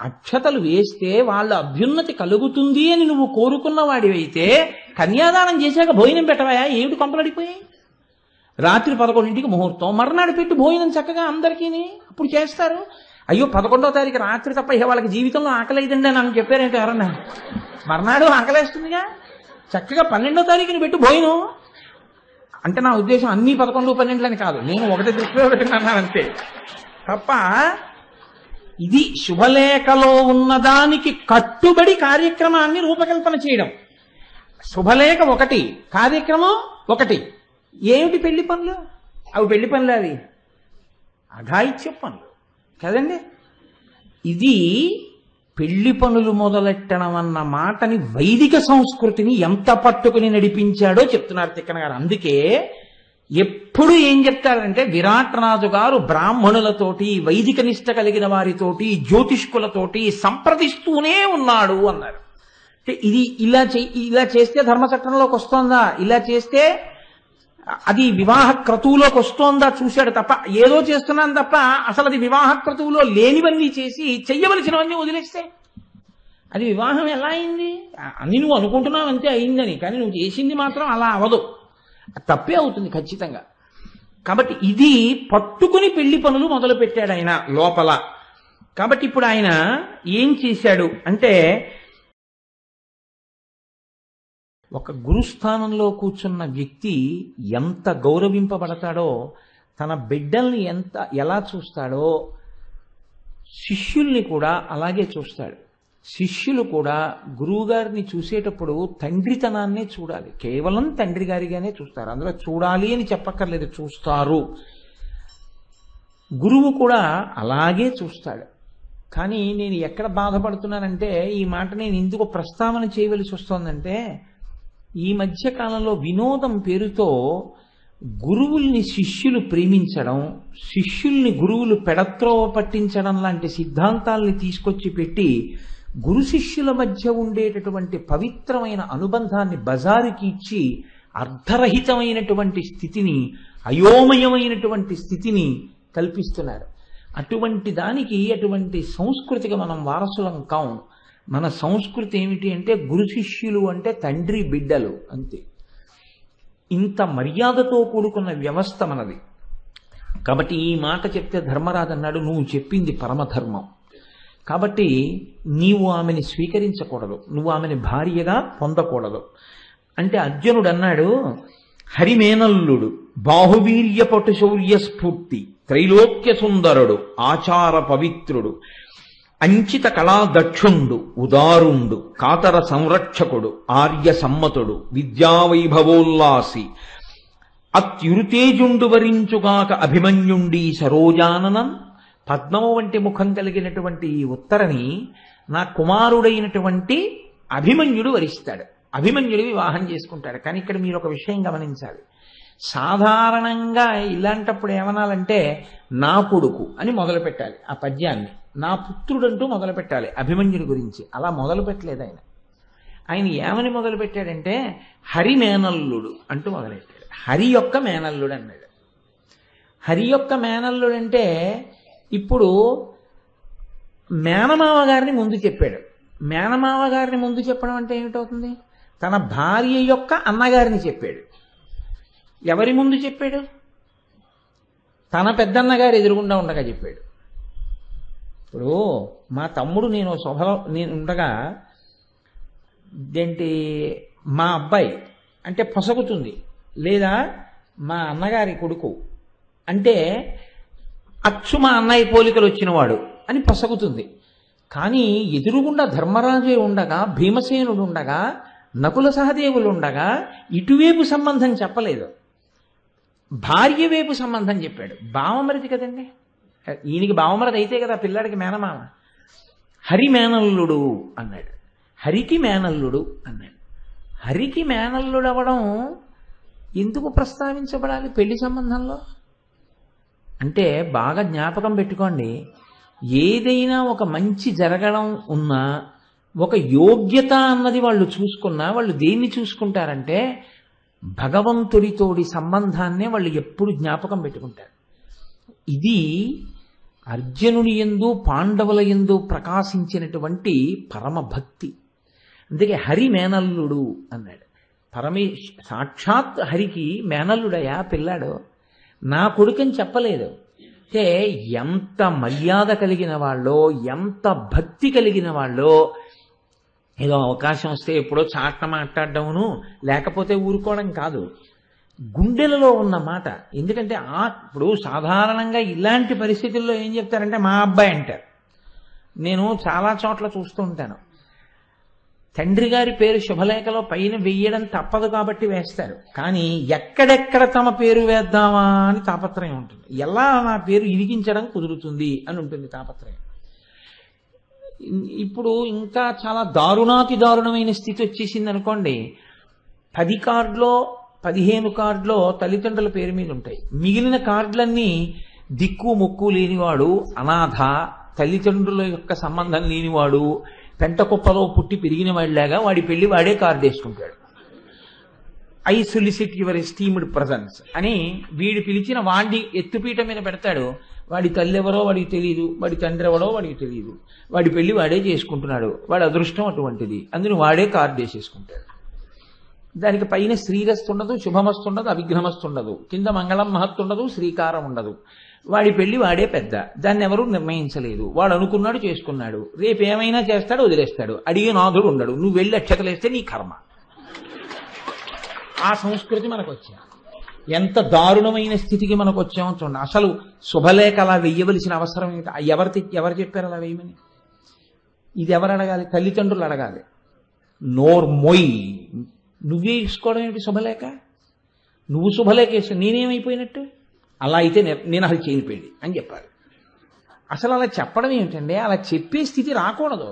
అక్షతలు వేస్తే వాళ్ళ అభ్యున్నతి కలుగుతుంది అని నువ్వు కోరుకున్న వాడివైతే కన్యాదానం చేశాక భోజనం పెట్టవయా? ఏమిటి కొంపలడిపోయాయి? రాత్రి 11ంటికి ముహూర్తం, మర్నాడు పెట్టి భోజనం చక్కగా అందరికీ అప్పుడు చేస్తారు. అయ్యో 11వ తారీఖు రాత్రి తప్ప ఇక వాళ్ళకి జీవితంలో ఆకలేదండి అని చెప్పారంటే ఎవరన్నా? మర్నాడు ఆకలేస్తుందిగా, చక్కగా 12వ తారీఖుని పెట్టి భోజనం. అంటే నా ఉద్దేశం అన్ని 11, 12 అని కాదు, నేను ఒకటి దృష్టిలో పెట్టుకున్నాను అంతే తప్ప. ఇది శుభలేఖలో ఉన్నదానికి కట్టుబడి కార్యక్రమాన్ని రూపకల్పన చేయడం. శుభలేఖ ఒకటి, కార్యక్రమం ఒకటి. ఏమిటి పెళ్లి పనులు? అవి పెళ్లి పనులు, అవి అఘాయిత్య పనులు కదండి. ఇది పెళ్లి పనులు మొదలెట్టడం అన్న మాటని, వైదిక సంస్కృతిని ఎంత పట్టుకుని నడిపించాడో చెప్తున్నారు తిక్కన గారు. అందుకే ఎప్పుడు ఏం చెప్తారంటే, విరాట్ రాజు గారు బ్రాహ్మణులతోటి, వైదిక నిష్ట కలిగిన వారితోటి, జ్యోతిష్కులతోటి సంప్రదిస్తూనే ఉన్నాడు అన్నారు. ఇది ఇలా చేస్తే ధర్మచట్టంలోకి వస్తోందా, ఇలా చేస్తే అది వివాహ క్రతువులోకి వస్తోందా చూశాడు తప్ప, ఏదో చేస్తున్నాను తప్ప అసలు అది వివాహ క్రతువులో లేనివన్నీ చేసి చెయ్యవలసినవన్నీ వదిలేస్తే అది వివాహం ఎలా అయింది? అని నువ్వు అనుకుంటున్నావు అంతే అయిందని, కానీ నువ్వు చేసింది మాత్రం అలా అవదు, తప్పే అవుతుంది ఖచ్చితంగా. కాబట్టి ఇది పట్టుకుని పెళ్లి పనులు మొదలు పెట్టాడు ఆయన లోపల. కాబట్టి ఇప్పుడు ఆయన ఏం చేశాడు అంటే, ఒక గురుస్థానంలో కూర్చున్న వ్యక్తి ఎంత గౌరవింపబడతాడో, తన బిడ్డల్ని ఎలా చూస్తాడో శిష్యుల్ని కూడా అలాగే చూస్తాడు. శిష్యులు కూడా గురువుగారిని చూసేటప్పుడు తండ్రితనాన్నే చూడాలి, కేవలం తండ్రి గారిగానే చూస్తారు. అందులో చూడాలి అని చెప్పక్కర్లేదు, చూస్తారు. గురువు కూడా అలాగే చూస్తాడు. కానీ నేను ఎక్కడ బాధపడుతున్నానంటే, ఈ మాట నేను ఎందుకు ప్రస్తావన చేయవలసి వస్తోందంటే, ఈ మధ్య కాలంలో వినోదం పేరుతో గురువుల్ని శిష్యులు ప్రేమించడం, శిష్యుల్ని గురువులు పెడత్రోవ పట్టించడం లాంటి సిద్ధాంతాల్ని తీసుకొచ్చి పెట్టి గురు శిష్యుల మధ్య ఉండేటటువంటి పవిత్రమైన అనుబంధాన్ని బజారుకి ఇచ్చి అర్ధరహితమైనటువంటి స్థితిని, అయోమయమైనటువంటి స్థితిని కల్పిస్తున్నారు. అటువంటి దానికి, అటువంటి సంస్కృతికి మనం వారసులం కాం. మన సంస్కృతి ఏమిటి అంటే, గురు శిష్యులు అంటే తండ్రి బిడ్డలు అంతే. ఇంత మర్యాదతో కూడుకున్న వ్యవస్థ మనది. కాబట్టి ఈ మాట చెప్తే ధర్మరాజు అన్నాడు, నువ్వు చెప్పింది పరమధర్మం, కాబట్టి నీవు ఆమెని స్వీకరించకూడదు, నువ్వు ఆమెని భార్యగా పొందకూడదు అంటే. అర్జునుడు అన్నాడు, హరిమేనల్లుడు, బాహువీర్య పటు శౌర్య స్ఫూర్తి, త్రైలోక్య సుందరుడు, ఆచార పవిత్రుడు, అంచిత కళా దక్షుండు, ఉదారుండు, కాతర సంరక్షకుడు, ఆర్య సమ్మతుడు, విద్యావైభవోల్లాసి, అత్యురుతేజుండు వరించుగాక అభిమన్యుండి సరోజాననం. పద్మము వంటి ముఖం కలిగినటువంటి ఈ ఉత్తరని నా కుమారుడైనటువంటి అభిమన్యుడు వరిస్తాడు, అభిమన్యుడు వివాహం చేసుకుంటాడు. కానీ ఇక్కడ మీరు ఒక విషయం గమనించాలి. సాధారణంగా ఇలాంటప్పుడు ఏమనాలంటే, నా కొడుకు అని మొదలు పెట్టాలి ఆ పద్యాన్ని, నా పుత్రుడంటూ మొదలు పెట్టాలి అభిమన్యుడి గురించి. అలా మొదలు పెట్టలేదు ఆయన. ఆయన ఏమని మొదలు పెట్టాడంటే, హరి మేనల్లుడు అంటూ మొదలెట్టాడు. హరి యొక్క మేనల్లుడు అన్నాడు. హరి యొక్క మేనల్లుడు అంటే, ఇప్పుడు మేనమావ గారిని ముందు చెప్పాడు. మేనమావ గారిని ముందు చెప్పడం అంటే ఏమిటవుతుంది? తన భార్య యొక్క అన్నగారిని చెప్పాడు. ఎవరి ముందు చెప్పాడు? తన పెద్దన్నగారు ఎదురుగుండా ఉండగా చెప్పాడు. ఇప్పుడు మా తమ్ముడు నేను ఉండగా ఏంటి, మా అబ్బాయి అంటే పొసగుతుంది, లేదా మా అన్నగారి కొడుకు అంటే అచ్చు మా అన్నయ్య పోలికలు వచ్చినవాడు అని పొసగుతుంది. కానీ ఎదురుగుండా ధర్మరాజే ఉండగా, భీమసేనుడు ఉండగా, నకుల సహదేవులు ఉండగా ఇటువైపు సంబంధం చెప్పలేదు, భార్య వైపు సంబంధం చెప్పాడు. బావమరిది కదండి, ఈయనకి బావమరిది అయితే కదా పిల్లాడికి మేనమామ. హరి మేనల్లుడు అన్నాడు, హరికి మేనల్లుడు అన్నాడు. హరికి మేనల్లుడు అవ్వడం ఎందుకు ప్రస్తావించబడాలి పెళ్లి సంబంధంలో అంటే? బాగా జ్ఞాపకం పెట్టుకోండి, ఏదైనా ఒక మంచి జరగడం ఉన్నా, ఒక యోగ్యత అన్నది వాళ్ళు చూసుకున్నా, వాళ్ళు దేన్ని చూసుకుంటారంటే భగవంతుడితోడి సంబంధాన్నే వాళ్ళు ఎప్పుడు జ్ఞాపకం పెట్టుకుంటారు. ఇది అర్జునుని యందు పాండవుల యందు ప్రకాశించినటువంటి పరమభక్తి. అందుకే హరి మేనల్లుడు అన్నాడు. సాక్షాత్ హరికి మేనల్లుడయా పిల్లాడు, నా కొడుకని చెప్పలేదు. అంటే ఎంత మర్యాద కలిగిన వాళ్ళో, ఎంత భక్తి కలిగిన వాళ్ళో, ఏదో అవకాశం వస్తే ఎప్పుడో చాట్న మాట్లాడడమును లేకపోతే ఊరుకోవడం కాదు, గుండెలలో ఉన్న మాట. ఎందుకంటే ఇప్పుడు సాధారణంగా ఇలాంటి పరిస్థితుల్లో ఏం చెప్తారంటే మా అబ్బాయి అంటారు. నేను చాలా చోట్ల చూస్తూ ఉంటాను, తండ్రి గారి పేరు శుభలేఖలో పైన వెయ్యడం తప్పదు కాబట్టి వేస్తారు, కానీ ఎక్కడెక్కడ తమ పేరు వేద్దామా అని తాపత్రయం ఉంటుంది. ఎలా నా పేరు ఇరిగించడం కుదురుతుంది అని ఉంటుంది తాపత్రయం. ఇప్పుడు ఇంకా చాలా దారుణాతి దారుణమైన స్థితి వచ్చేసింది అనుకోండి, 10 కార్డులో 15 కార్డులో తల్లిదండ్రుల పేరు మీద ఉంటాయి, మిగిలిన కార్డులన్నీ దిక్కు ముక్కు లేనివాడు, అనాథ, తల్లిదండ్రుల యొక్క సంబంధం లేనివాడు, పెంట కుప్పలో పుట్టి పెరిగిన వాడిలాగా వాడి పెళ్లి వాడే కార్డు వేసుకుంటాడు. I solicit your esteemed presence అని వీడు పిలిచిన వాడి ఎత్తుపీట మీద పెడతాడు. వాడి తల్లి ఎవరో వాడికి తెలియదు, వాడి తండ్రి ఎవరో వాడికి తెలియదు, వాడి పెళ్లి వాడే చేసుకుంటున్నాడు, వాడి అదృష్టం అటువంటిది, అందులో వాడే కార్డు వేసేసుకుంటాడు. దానికి పైన శ్రీరస్తు ఉండదు, శుభమస్తు ఉండదు, అవిఘ్నమస్తు ఉండదు, కింద మంగళం మహత్తు ఉండదు, శ్రీకారం ఉండదు. వాడి పెళ్లి వాడే పెద్ద, దాన్ని ఎవరూ నిర్ణయించలేదు, వాడు అనుకున్నాడు చేసుకున్నాడు, రేపు ఏమైనా చేస్తాడు వదిలేస్తాడు, అడిగే నాథుడు ఉండడు, నువ్వు వెళ్ళి అక్షతలేస్తే నీ కర్మ. ఆ సంస్కృతి మనకు వచ్చా ఎంత దారుణమైన స్థితికి మనకు వచ్చామో చూడండి. అసలు శుభలేఖ అలా వెయ్యవలసిన అవసరం ఏంటి? ఎవరు చెప్పారు అలా వేయమని? ఇది ఎవరు అడగాలి? తల్లిదండ్రులు అడగాలి. నోర్మొయ్, నువ్వే ఇసుకోవడం ఏంటి శుభలేఖ? నువ్వు శుభలేఖ వేసి నేనేమైపోయినట్టు? అలా అయితే నేను అసలు చేయనిపోయింది అని చెప్పాలి. అసలు అలా చెప్పడం ఏమిటండి? అలా చెప్పే స్థితి రాకూడదు.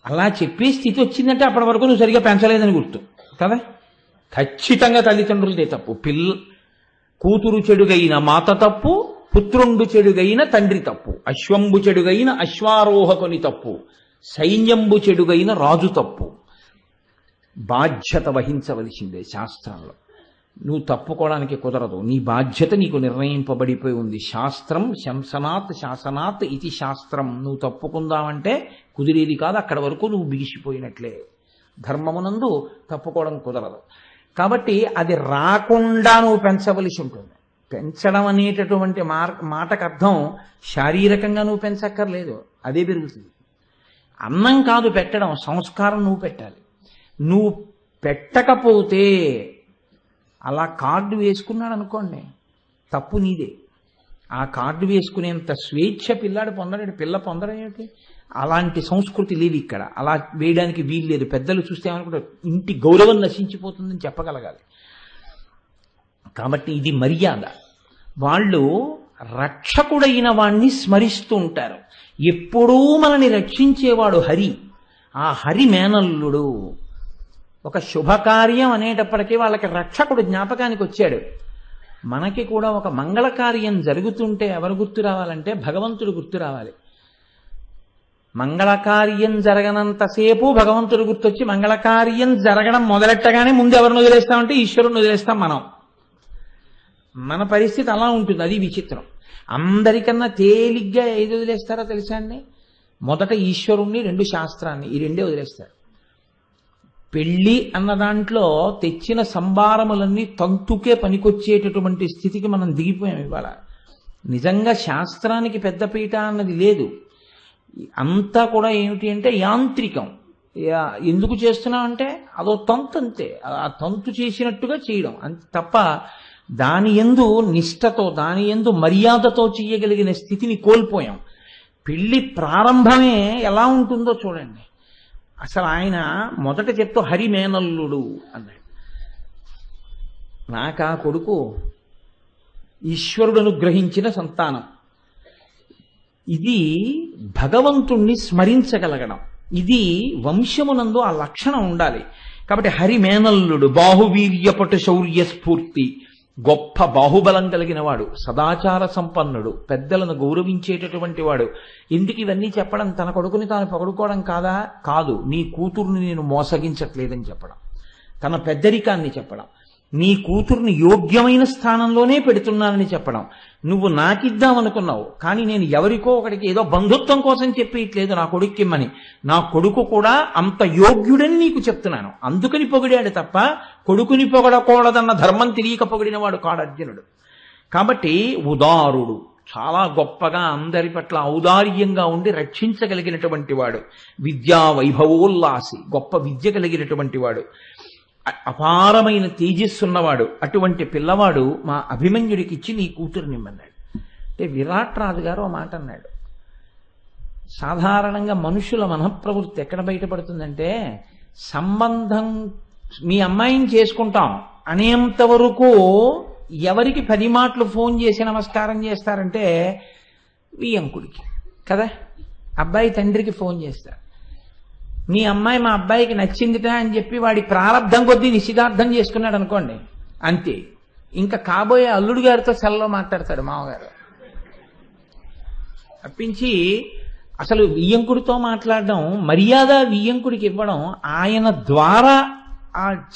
అలా చెప్పే స్థితి వచ్చిందంటే అప్పటి వరకు నువ్వు సరిగా పెంచలేదని గుర్తు కదా. ఖచ్చితంగా తల్లిదండ్రులదే తప్పు. కూతురు చెడుగైన మాత తప్పు, పుత్రుండు చెడుగైన తండ్రి తప్పు, అశ్వంబు చెడుగైన అశ్వారోహకుని తప్పు, సైన్యంబు చెడుగైన రాజు తప్పు. బాధ్యత వహించవలసిందే శాస్త్రంలో. నువ్వు తప్పుకోవడానికి కుదరదు, నీ బాధ్యత నీకు నిర్ణయింపబడిపోయి ఉంది. శాస్త్రం శంసనాత్ శాసనాత్ ఇది శాస్త్రం. నువ్వు తప్పుకుందామంటే కుదిరేది కాదు, అక్కడ వరకు నువ్వు బిగిసిపోయినట్లే. ధర్మమునందు తప్పుకోవడం కుదరదు. కాబట్టి అది రాకుండా నువ్వు పెంచవలసి ఉంటుంది. పెంచడం అనేటటువంటి మాటకు అర్థం శారీరకంగా నువ్వు పెంచక్కర్లేదు, అదే పెరుగుతుంది. అన్నం కాదు పెట్టడం, సంస్కారం నువ్వు పెట్టాలి. నువ్వు పెట్టకపోతే అలా కార్డు వేసుకున్నాడు అనుకోండి, తప్పు నీదే. ఆ కార్డు వేసుకునేంత స్వేచ్ఛ పిల్లాడు పొందడం, పిల్ల పొందడం ఏమిటి? అలాంటి సంస్కృతి లేదు ఇక్కడ. అలా వేయడానికి వీలు లేదు. పెద్దలు చూస్తే ఏమనుకుంటారు, ఇంటి గౌరవం నశించిపోతుందని చెప్పగలగాలి. కాబట్టి ఇది మర్యాద. వాళ్ళు రక్షకుడైన వాణ్ణి స్మరిస్తూ ఉంటారు. ఎప్పుడూ మనని రక్షించేవాడు హరి. ఆ హరి మేనల్లుడు. ఒక శుభకార్యం అనేటప్పటికీ వాళ్ళకి రక్షకుడు జ్ఞాపకానికి వచ్చాడు. మనకి కూడా ఒక మంగళకార్యం జరుగుతుంటే ఎవరు గుర్తు రావాలంటే భగవంతుడు గుర్తు రావాలి. మంగళకార్యం జరగనంతసేపు భగవంతుడు గుర్తొచ్చి, మంగళకార్యం జరగడం మొదలెట్టగానే ముందు ఎవరిని వదిలేస్తామంటే ఈశ్వరుని వదిలేస్తాం మనం. మన పరిస్థితి అలా ఉంటుంది. అది విచిత్రం. అందరికన్నా తేలిగ్గా ఏది వదిలేస్తారో తెలుసా అండి? మొదట ఈశ్వరుణ్ణి, 2 శాస్త్రాన్ని, ఈ 2 వదిలేస్తారు. పెళ్లి అన్న దాంట్లో తెచ్చిన సంభారములన్నీ తంతుకే పనికొచ్చేటటువంటి స్థితికి మనం దిగిపోయాం ఇవాళ. నిజంగా శాస్త్రానికి పెద్దపీట అన్నది లేదు. అంతా కూడా ఏమిటి అంటే యాంత్రికం. ఎందుకు చేస్తున్నాం అంటే అదో తంతు, అంతే. ఆ తంతు చేసినట్టుగా చేయడం అంతే తప్ప దాని యందు నిష్ఠతో, దాని యందు మర్యాదతో చేయగలిగిన స్థితిని కోల్పోయాం. పెళ్లి ప్రారంభమే ఎలా ఉంటుందో చూడండి. అసలు ఆయన మొదట చెప్తూ హరి మేనల్లుడు అన్నాడు. నాకా కొడుకు ఈశ్వరుడు అనుగ్రహించిన సంతానం. ఇది భగవంతుణ్ణి స్మరించగలగడం. ఇది వంశమునందు ఆ లక్షణం ఉండాలి. కాబట్టి హరి మేనల్లుడు, బాహువీర్యపటు శౌర్య స్ఫూర్తి, గొప్ప బాహుబలం కలిగిన వాడు, సదాచార సంపన్నుడు, పెద్దలను గౌరవించేటటువంటి వాడు. ఎందుకు ఇవన్నీ చెప్పడం? తన కొడుకుని తాను పొగడుకోవడం కాదా? కాదు. నీ కూతుర్ని నేను మోసగించట్లేదని చెప్పడం, తన పెద్దరికాన్ని చెప్పడం. నీ కూతుర్ని యోగ్యమైన స్థానంలోనే పెడుతున్నానని చెప్పడం. నువ్వు నాకిద్దామనుకున్నావు, కానీ నేను ఎవరికో ఒకడికి ఏదో బంధుత్వం కోసం చెప్పేయట్లేదు నా కొడుక్కిమ్మని. నా కొడుకు కూడా అంత యోగ్యుడని నీకు చెప్తున్నాను, అందుకని పొగిడాడు తప్ప కొడుకుని పొగడకూడదన్న ధర్మం తెలియక పొగిడినవాడు కాడు అర్జునుడు. కాబట్టి ఉదారుడు, చాలా గొప్పగా అందరి పట్ల ఔదార్యంగా ఉండి రక్షించగలిగినటువంటి వాడు. విద్యా వైభవోల్లాసి, గొప్ప విద్య కలిగినటువంటి వాడు, అపారమైన తేజస్సున్నవాడు. అటువంటి పిల్లవాడు మా అభిమన్యుడికి ఇచ్చి నీ కూతురునిమ్మన్నాడు. అంటే విరాట్ రాజు గారు ఆ మాట అన్నాడు. సాధారణంగా మనుషుల మనఃప్రవృత్తి ఎక్కడ బయటపడుతుందంటే, సంబంధం మీ అమ్మాయిని చేసుకుంటాం అనేంత వరకు ఎవరికి 10 మాటలు ఫోన్ చేసి నమస్కారం చేస్తారంటే వియ్యంకుడికి కదా. అబ్బాయి తండ్రికి ఫోన్ చేస్తారు, మీ అమ్మాయి మా అబ్బాయికి నచ్చిందిట అని చెప్పి వాడి ప్రారంధం కొద్దీ నిశ్చితార్థం చేసుకున్నాడు అనుకోండి, అంతే. ఇంకా కాబోయే అల్లుడు గారితో సెల్లో మాట్లాడతాడు మామగారు. తప్పించి అసలు వియ్యంకుడితో మాట్లాడడం, మర్యాద వియ్యంకుడికి ఇవ్వడం, ఆయన ద్వారా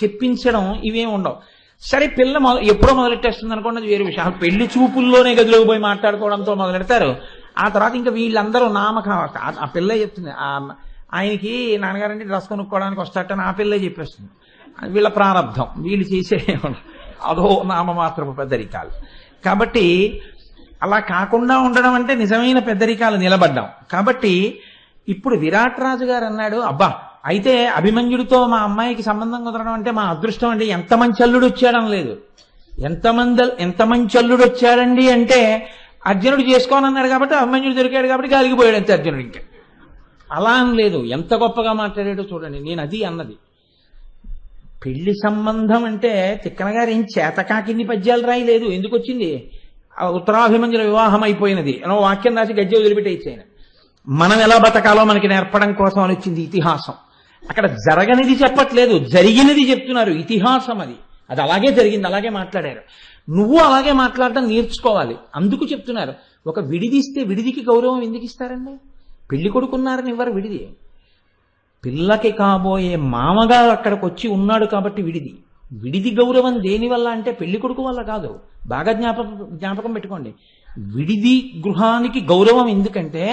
చెప్పించడం ఇవేం ఉండవు. సరే పిల్ల ఎప్పుడో మొదలెట్టేస్తుంది అనుకోండి, అది వేరే విషయం. పెళ్లి చూపుల్లోనే గదిలోకి పోయి మాట్లాడుకోవడంతో మొదలెడతారు. ఆ తర్వాత ఇంకా వీళ్ళందరూ ఆ పిల్ల చెప్తుంది, ఆయనకి నాన్నగారంటే డ్రెస్ కొనుక్కోవడానికి వస్తాటని ఆ పిల్లే చెప్పేస్తుంది. వీళ్ళ ప్రారంధం, వీళ్ళు చేసే అదో నామమాత్రపు పెద్దరికాలు. కాబట్టి అలా కాకుండా ఉండడం అంటే నిజమైన పెద్దరికాలు నిలబడ్డాం. కాబట్టి ఇప్పుడు విరాట్ రాజు గారు అన్నాడు, అబ్బా అయితే అభిమన్యుడితో మా అమ్మాయికి సంబంధం కుదరడం అంటే మా అదృష్టం అండి, ఎంత మంచి అల్లుడు వచ్చాడని లేదు. ఎంత మంచి అల్లుడు వచ్చాడండి అంటే అర్జునుడు చేసుకోనన్నాడు కాబట్టి అభిమన్యుడు దొరికాడు కాబట్టి గాలిగిపోయాడు అంతే అర్జునుడు. ఇంకా అలా అని లేదు, ఎంత గొప్పగా మాట్లాడాడో చూడండి. నేను అది అన్నది, పెళ్లి సంబంధం అంటే తిక్కన గారు ఏం చేతకాకిన్ని పద్యాలు రాయలేదు. ఎందుకు వచ్చింది? ఉత్తరాభిమన్యుల వివాహం అయిపోయినది అనో వాక్యం రాసి గజ్జె వదిలిపెట్టేసి ఆయన మనం ఎలా బతకాలో మనకి నేర్పడం కోసం అని వచ్చింది ఇతిహాసం. అక్కడ జరగనిది చెప్పట్లేదు, జరిగినది చెప్తున్నారు. ఇతిహాసం అది అలాగే జరిగింది, అలాగే మాట్లాడారు. నువ్వు అలాగే మాట్లాడడం నేర్చుకోవాలి, అందుకు చెప్తున్నారు. ఒక విడిదిస్తే విడిదికి గౌరవం ఎందుకు ఇస్తారండి? పెళ్లి కొడుకున్నారని ఇవ్వరు విడిది. పిల్లకి కాబోయే మామగారు అక్కడికి వచ్చి ఉన్నాడు కాబట్టి విడిది గౌరవం దేనివల్ల అంటే పెళ్లి కొడుకు వల్ల కాదు. బాగా జ్ఞాపకం పెట్టుకోండి. విడిది గృహానికి గౌరవం ఎందుకంటే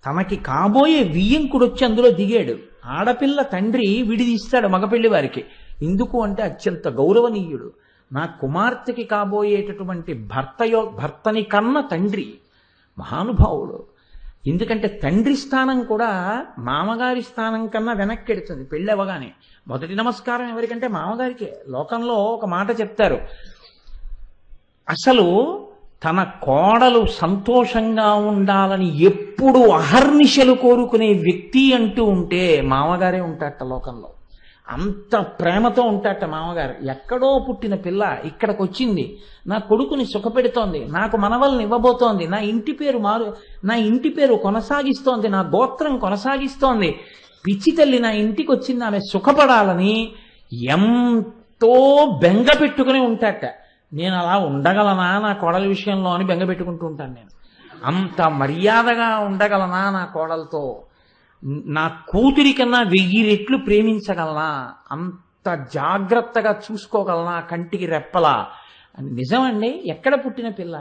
తనకి కాబోయే వియ్యంకుడు వచ్చి అందులో దిగాడు. ఆడపిల్ల తండ్రి విడిది ఇస్తాడు మగపెళ్లి వారికి. ఎందుకు అంటే అత్యంత గౌరవనీయుడు. నా కుమార్తెకి కాబోయేటటువంటి భర్తని కన్న తండ్రి మహానుభావుడు. ఎందుకంటే తండ్రి స్థానం కూడా మామగారి స్థానం కన్నా వెనక్కి ఎడుతుంది పెళ్ళి అవ్వగానే. మొదటి నమస్కారం ఎవరికంటే మామగారికే. లోకంలో ఒక మాట చెప్తారు, అసలు తన కోడలు సంతోషంగా ఉండాలని ఎప్పుడు అహర్నిశలు కోరుకునే వ్యక్తి అంటూ ఉంటే మామగారే ఉంటాట లోకంలో. అంత ప్రేమతో ఉంటాట మామగారు. ఎక్కడో పుట్టిన పిల్ల ఇక్కడికి వచ్చింది, నా కొడుకుని సుఖపెడుతోంది, నాకు మనవల్ని ఇవ్వబోతోంది, నా ఇంటి పేరు కొనసాగిస్తోంది, నా గోత్రం కొనసాగిస్తోంది, పిచ్చి తల్లి నా ఇంటికి వచ్చింది, ఆమె సుఖపడాలని ఎంతో బెంగ పెట్టుకుని ఉంటాట. నేను అలా ఉండగలనా నా కోడల విషయంలో అని బెంగ పెట్టుకుంటూ ఉంటాను. నేను అంత మర్యాదగా ఉండగలనా నా కోడలతో, నా కూతురి కన్నా 1000 రెట్లు ప్రేమించగలనా, అంత జాగ్రత్తగా చూసుకోగలనా కంటికి రెప్పలా అని. నిజమండి, ఎక్కడ పుట్టిన పిల్ల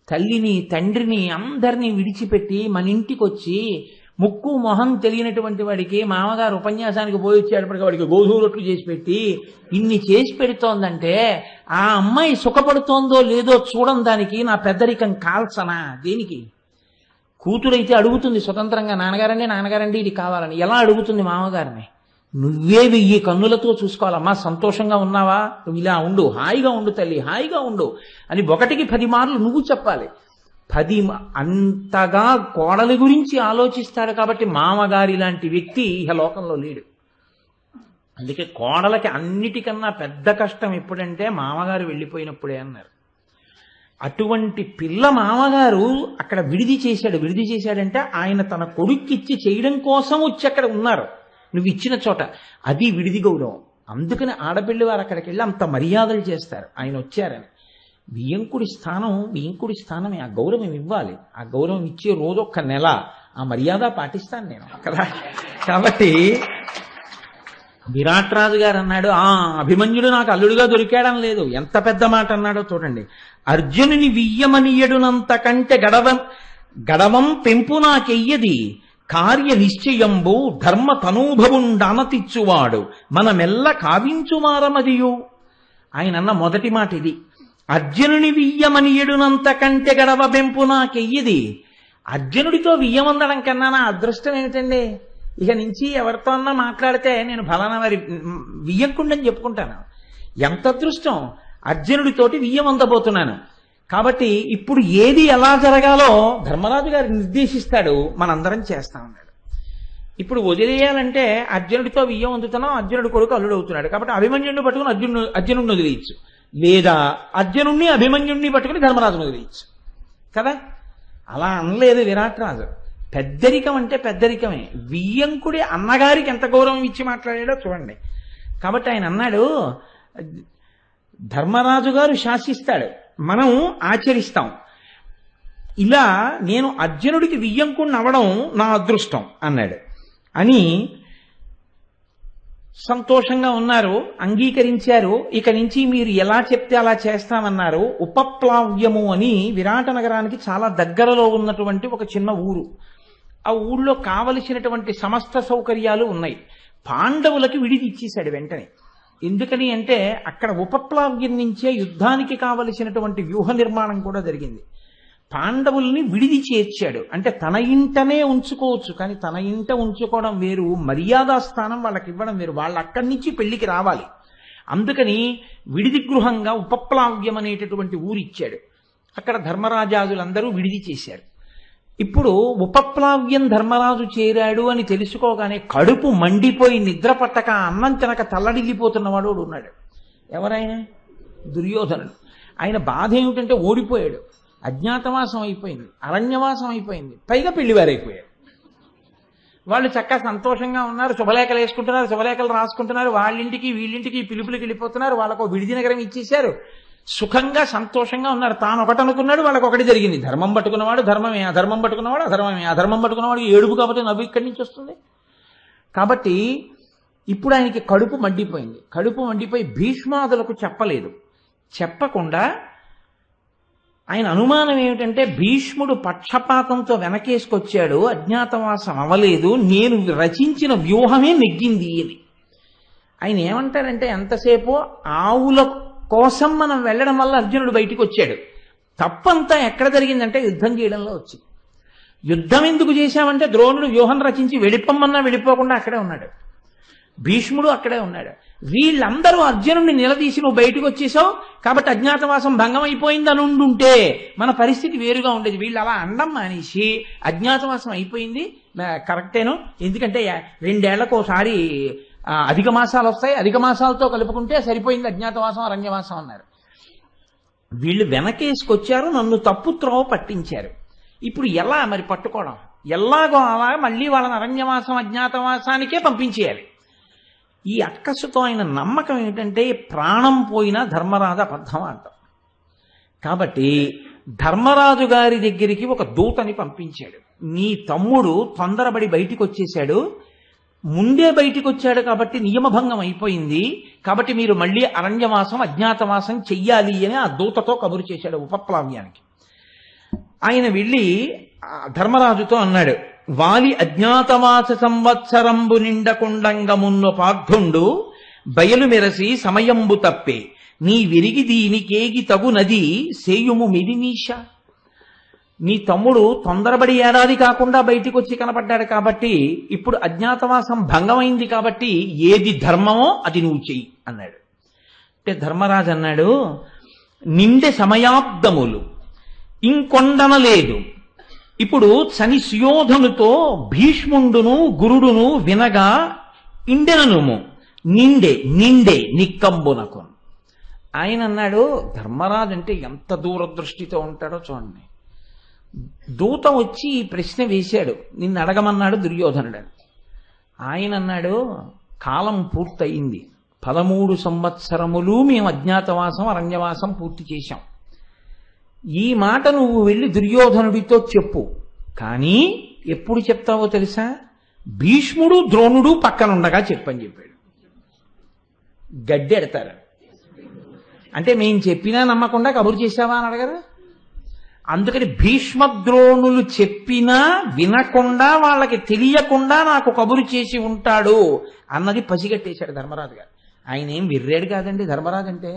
తల్లిని తండ్రిని అందరినీ విడిచిపెట్టి మన ఇంటికి వచ్చి ముక్కు మొహం తెలియనటువంటి వాడికి మామగారు ఉపన్యాసానికి పోయి వచ్చేటప్పటికి వాడికి గోధుమ రొట్లు చేసి పెట్టి ఇన్ని చేసి పెడుతోందంటే ఆ అమ్మాయి సుఖపడుతోందో లేదో చూడం దానికి నా పెద్దరికం కాల్సనా? దేనికి? కూతురైతే అడుగుతుంది స్వతంత్రంగా, నాన్నగారండి ఇది కావాలని. ఎలా అడుగుతుంది మామగారిని? నువ్వే 1000 కన్నులతో చూసుకోవాలమ్మా. సంతోషంగా ఉన్నావా? నువ్వు ఇలా ఉండు, హాయిగా ఉండు తల్లి, హాయిగా ఉండు అని 1కి 10 మార్లు నువ్వు చెప్పాలి. 10 అంతగా కోడలి గురించి ఆలోచిస్తాడు కాబట్టి మామగారి లాంటి వ్యక్తి ఇహ లోకంలో లేడు. అందుకే కోడలకి అన్నిటికన్నా పెద్ద కష్టం ఎప్పుడంటే మామగారు వెళ్ళిపోయినప్పుడే అన్నారు. అటువంటి పిల్ల మామగారు అక్కడ విడిది చేశాడంటే ఆయన తన కొడుక్కిచ్చి చేయడం కోసం వచ్చి అక్కడ ఉన్నారు. నువ్వు ఇచ్చిన చోట అది విడిది గౌరవం. అందుకని ఆడపిల్లి వారు అక్కడికి వెళ్ళి అంత మర్యాదలు చేస్తారు ఆయన వచ్చారని. వియ్యంకుడి స్థానమే, ఆ గౌరవం ఇవ్వాలి. ఆ గౌరవం ఇచ్చే రోజు 1 నెల ఆ మర్యాద పాటిస్తాను నేను కదా. కాబట్టి విరాట్ రాజు గారు అన్నాడు, అభిమన్యుడు నాకు అల్లుడుగా దొరికాడని లేదు. ఎంత పెద్ద మాట అన్నాడో చూడండి. అర్జునుని వియ్యమనియడునంత కంటే గడవం పెంపు నాకెయ్యది కార్య నిశ్చయంబు ధర్మ తనూభవుండనతిచ్చువాడు మనమెల్ల కావించుమారమదియు. ఆయన అన్న మొదటి మాట ఇది. అర్జునుని వియ్యమనియడునంత కంటే గడవ పెంపు నాకెయ్యది. అర్జునుడితో వియ్యమందడం కన్నా నా అదృష్టం ఏమిటండి? ఇక నుంచి ఎవరితో అన్నా మాట్లాడితే నేను ఫలానా వారి వియ్యంకుండని చెప్పుకుంటాను. ఎంత అదృష్టం! అర్జునుడితోటి వియ్యమందబోతున్నాను. కాబట్టి ఇప్పుడు ఏది ఎలా జరగాలో ధర్మరాజు గారు నిర్దేశిస్తాడు, మనందరం చేస్తా ఉన్నాడు. ఇప్పుడు వదిలేయాలంటే అర్జునుడితో వియ్యం అందుతున్నాం, అర్జునుడి కొడుకు అల్లుడు అవుతున్నాడు. కాబట్టి అభిమన్యుడిని పట్టుకుని అర్జునుడిని వదిలేయచ్చు, లేదా అర్జునుడిని అభిమన్యుడిని పట్టుకుని ధర్మరాజును వదిలేయచ్చు కదా. అలా అనలేదు విరాట్ రాజు. పెద్దరికం అంటే పెద్దరికమే. వియ్యంకుడి అన్నగారికి ఎంత గౌరవం ఇచ్చి మాట్లాడాడో చూడండి. కాబట్టి ఆయన అన్నాడు, ధర్మరాజు గారు శాసిస్తాడు, మనం ఆచరిస్తాం. ఇలా నేను అర్జునుడికి వియ్యంకుడిని అవ్వడం నా అదృష్టం అన్నాడు. అని సంతోషంగా ఉన్నారు, అంగీకరించారు. ఇక నుంచి మీరు ఎలా చెప్తే అలా చేస్తామన్నారు. ఉపప్లావ్యము అని విరాట నగరానికి చాలా దగ్గరలో ఉన్నటువంటి ఒక చిన్న ఊరు. ఆ ఊళ్ళో కావలసినటువంటి సమస్త సౌకర్యాలు ఉన్నాయి. పాండవులకి విడిది ఇచ్చేశాడు వెంటనే. ఎందుకని అంటే అక్కడ ఉపప్లావ్యం నుంచే యుద్ధానికి కావలసినటువంటి వ్యూహ నిర్మాణం కూడా జరిగింది. పాండవుల్ని విడిది చేర్చాడు. అంటే తన ఇంటనే ఉంచుకోవచ్చు, కానీ తన ఇంట ఉంచుకోవడం వేరు, మర్యాదా స్థానం వాళ్ళకి ఇవ్వడం వేరు. వాళ్ళు అక్కడి నుంచి పెళ్లికి రావాలి. అందుకని విడిది గృహంగా ఉపప్లావ్యం అనేటటువంటి ఊరు ఇచ్చాడు. అక్కడ ధర్మరాజాదులందరూ విడిది చేశారు. ఇప్పుడు ఉపప్లావ్యం ధర్మరాజు చేరాడు అని తెలుసుకోగానే కడుపు మండిపోయి నిద్ర పట్టక అన్నం తినక తల్లడిల్లిపోతున్నవాడు ఉన్నాడు. ఎవరైనా? దుర్యోధనుడు. ఆయన బాధ ఏమిటంటే ఓడిపోయాడు, అజ్ఞాతవాసం అయిపోయింది, అరణ్యవాసం అయిపోయింది, పైగా పెళ్లివారైపోయాడు. వాళ్ళు చక్కగా సంతోషంగా ఉన్నారు, శుభలేఖలు వేసుకుంటున్నారు, శుభలేఖలు రాసుకుంటున్నారు, వాళ్ళింటికి వీళ్ళింటికి పిలుపులకి వెళ్ళిపోతున్నారు. వాళ్ళకు విడిది నగరం ఇచ్చేశారు, సుఖంగా సంతోషంగా ఉన్నారు. తాను ఒకటి అనుకున్నాడు, వాళ్ళకి ఒకటి జరిగింది. ధర్మం పట్టుకున్నవాడు ధర్మమే, అధర్మం పట్టుకున్నవాడు అధర్మమే. అధర్మం పట్టుకున్నవాడు ఏడుపు కాబట్టి నవ్వు ఇక్కడి నుంచి వస్తుంది. కాబట్టి ఇప్పుడు ఆయనకి కడుపు మండిపోయింది. కడుపు మండిపోయి భీష్మాదులకు చెప్పలేదు. చెప్పకుండా ఆయన అనుమానం ఏమిటంటే భీష్ముడు పక్షపాతంతో వెనకేసుకొచ్చాడు, అజ్ఞాతవాసం అవ్వలేదు, నేను రచించిన వ్యూహమే నెగ్గింది అని. ఆయన ఏమంటారంటే ఎంతసేపు ఆవుల కోసం మనం వెళ్ళడం వల్ల అర్జునుడు బయటికి వచ్చాడు. తప్పంతా ఎక్కడ జరిగిందంటే యుద్ధం చేయడంలో వచ్చింది. యుద్ధం ఎందుకు చేశామంటే ద్రోణుడు వ్యూహం రచించి వెళ్ళిపోమన్నా వెళ్ళిపోకుండా అక్కడే ఉన్నాడు, భీష్ముడు అక్కడే ఉన్నాడు. వీళ్ళందరూ అర్జునుడిని నిలదీసి నువ్వు బయటకు వచ్చేసావు కాబట్టి అజ్ఞాతవాసం భంగం అయిపోయింది అని ఉండుంటే మన పరిస్థితి వేరుగా ఉండేది. వీళ్ళు అలా అండం మానేసి అజ్ఞాతవాసం అయిపోయింది కరెక్టేను, ఎందుకంటే 2 ఏళ్లకోసారి అధిక మాసాలు వస్తాయి, అధిక మాసాలతో కలుపుకుంటే సరిపోయింది అజ్ఞాతవాసం అరణ్యవాసం అన్నారు. వీళ్ళు వెనకేసుకొచ్చారు, నన్ను తప్పు త్రోవ పట్టించారు. ఇప్పుడు ఎలా మరి పట్టుకోవడం? ఎలాగో అలా మళ్ళీ వాళ్ళని అరణ్యవాసం అజ్ఞాతవాసానికే పంపించేయాలి. ఈ అక్కసుతో ఆయన నమ్మకం ఏంటంటే ప్రాణం పోయినా ధర్మరాజు అబద్ధం అంటాం. కాబట్టి ధర్మరాజు గారి దగ్గరికి ఒక దూతని పంపించాడు. నీ తమ్ముడు తొందరబడి బయటికి వచ్చేశాడు, ముందే బయటికి వచ్చాడు కాబట్టి నియమభంగం అయిపోయింది, కాబట్టి మీరు మళ్ళీ అరణ్యవాసం అజ్ఞాతవాసం చెయ్యాలి అని ఆ దూతతో కబురు చేశాడు ఉపప్లావ్యానికి. ఆయన వెళ్ళి ధర్మరాజుతో అన్నాడు, వాలి అజ్ఞాతవాస సంవత్సరంబు నిండకుండంగమున్న పార్థుండు బయలు మెరసి సమయంబు తప్పే నీ విరిగి దీనికేగి తగు నది సేయుము మిదినీష. నీ తమ్ముడు తొందరబడి ఏడాది కాకుండా బయటికి వచ్చి కనపడ్డాడు కాబట్టి ఇప్పుడు అజ్ఞాతవాసం భంగమైంది కాబట్టి ఏది ధర్మమో అది నువ్వు చెయ్యి అన్నాడు. అంటే ధర్మరాజు అన్నాడు, నిండే సమయాబ్దములు ఇంకొండనలేదు. ఇప్పుడు చని సుయోధనుతో భీష్ముండును గురుడును వినగా ఇండెననుము నిండే నిక్కంబునకు. ఆయన అన్నాడు, ధర్మరాజు అంటే ఎంత దూరదృష్టితో ఉంటాడో చూడండి. దూత వచ్చి ఈ ప్రశ్న వేశాడు, నిన్ను అడగమన్నాడు దుర్యోధనుడు. ఆయన అన్నాడు, కాలం పూర్తయింది, 13 సంవత్సరములు మేము అజ్ఞాతవాసం అరణ్యవాసం పూర్తి చేశాం. ఈ మాట నువ్వు వెళ్ళి దుర్యోధనుడితో చెప్పు, కానీ ఎప్పుడు చెప్తావో తెలుసా? భీష్ముడు ద్రోణుడు పక్కనుండగా చెప్పని చెప్పాడు. గడ్డెడతారు. అంటే మేము చెప్పినా నమ్మకుండా కబురు చేశావా అని అడగరు. అందుకని భీష్మద్రోణులు చెప్పినా వినకుండా వాళ్ళకి తెలియకుండా నాకు కబురు చేసి ఉంటాడు అన్నది పసిగట్టేశాడు ధర్మరాజు గారు. ఆయన ఏం విర్రేడు కాదండి ధర్మరాజు అంటే.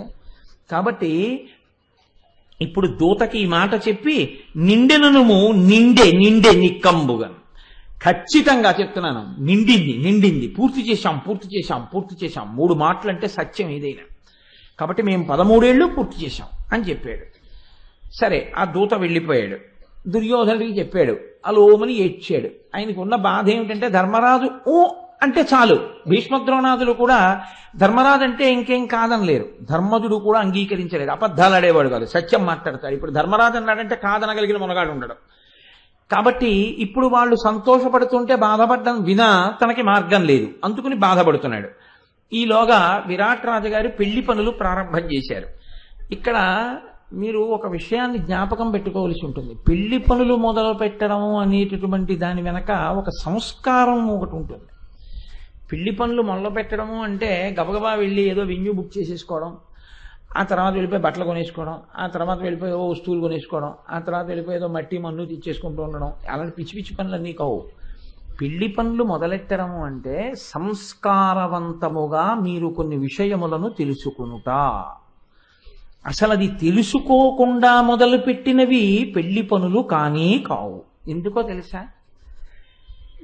కాబట్టి ఇప్పుడు దూతకి ఈ మాట చెప్పి నిండెననుము నిండే నిక్కంబుగా ఖచ్చితంగా చెప్తున్నాను, నిండింది పూర్తి చేశాం 3 మాటలు అంటే సత్యం ఏదైనా. కాబట్టి మేము 13 ఏళ్ళు పూర్తి చేశాం అని చెప్పాడు. సరే ఆ దూత వెళ్ళిపోయాడు. దుర్యోధనుడికి చెప్పాడు. అలోమని ఏడ్చాడు. ఆయనకు ఉన్న బాధ ఏమిటంటే ధర్మరాజు ఓ అంటే చాలు. భీష్మద్రోణాదులు కూడా ధర్మరాజు అంటే ఇంకేం కాదనలేరు. ధర్మజుడు కూడా అంగీకరించలేదు. అబద్ధాలు ఆడేవాడు కాదు, సత్యం మాట్లాడతాడు. ఇప్పుడు ధర్మరాజు అన్నాడంటే కాదనగలిగిన మునగాడు ఉండడు. కాబట్టి ఇప్పుడు వాళ్ళు సంతోషపడుతుంటే బాధపడడం వినా తనకి మార్గం లేదు, అందుకుని బాధపడుతున్నాడు. ఈలోగా విరాట్ రాజు గారు పెళ్లి పనులు ప్రారంభం చేశారు. ఇక్కడ మీరు ఒక విషయాన్ని జ్ఞాపకం పెట్టుకోవాల్సి ఉంటుంది. పెళ్లి పనులు మొదలు పెట్టడం అనేటటువంటి దాని వెనక ఒక సంస్కారం ఒకటి ఉంటుంది. పెళ్లి పనులు మొదలు పెట్టడము అంటే గబగబా వెళ్ళి ఏదో వెన్యూ బుక్ చేసేసుకోవడం, ఆ తర్వాత వెళ్ళిపోయి బట్టలు కొనేసుకోవడం, ఆ తర్వాత వెళ్ళిపోయి ఓ వస్తువులు కొనేసుకోవడం, ఆ తర్వాత వెళ్ళిపోయి ఏదో మట్టి మన్ను తెచ్చేసుకుంటూ ఉండడం, అలాంటి పిచ్చి పనులు అన్నీ కావు. పెళ్లి పనులు మొదలెట్టడము అంటే సంస్కారవంతముగా మీరు కొన్ని విషయములను తెలుసుకునుట. అసలు అది తెలుసుకోకుండా మొదలుపెట్టినవి పెళ్లి పనులు కానీ కావు. ఎందుకో తెలుసా?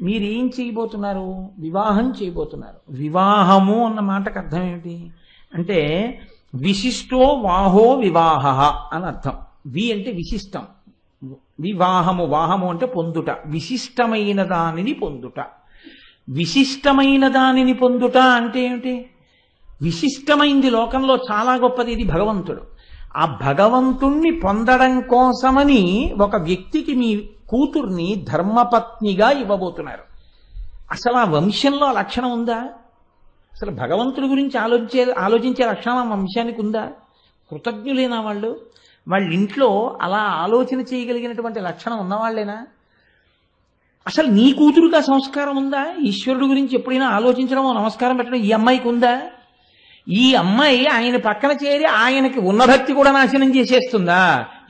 మీరేం చేయబోతున్నారు? వివాహం చేయబోతున్నారు. వివాహము అన్న మాటకు అర్థం ఏమిటి అంటే విశిష్టో వాహో వివాహ అని అర్థం. వి అంటే విశిష్టం, వాహము అంటే పొందుట, విశిష్టమైన దానిని పొందుట. విశిష్టమైన దానిని పొందుట అంటే ఏమిటి? విశిష్టమైంది లోకంలో చాలా గొప్పది ఇది భగవంతుడు. ఆ భగవంతుణ్ణి పొందడం కోసమని ఒక వ్యక్తికి మీ కూతుర్ని ధర్మపత్నిగా ఇవ్వబోతున్నారు. అసలు ఆ వంశంలో లక్షణం ఉందా? అసలు భగవంతుడి గురించి ఆలోచించే లక్షణం ఆ వంశానికి ఉందా? కృతజ్ఞులేనా వాళ్ళు? వాళ్ళ ఇంట్లో అలా ఆలోచన చేయగలిగినటువంటి లక్షణం ఉన్నవాళ్లేనా? అసలు నీ కూతురుగా సంస్కారం ఉందా? ఈశ్వరుడు గురించి ఎప్పుడైనా ఆలోచించడం, నమస్కారం పెట్టడం ఈ అమ్మాయికి ఉందా? ఈ అమ్మాయి ఆయన పక్కన చేరి ఆయనకి ఉన్న భక్తి కూడా నాశనం చేసేస్తుందా?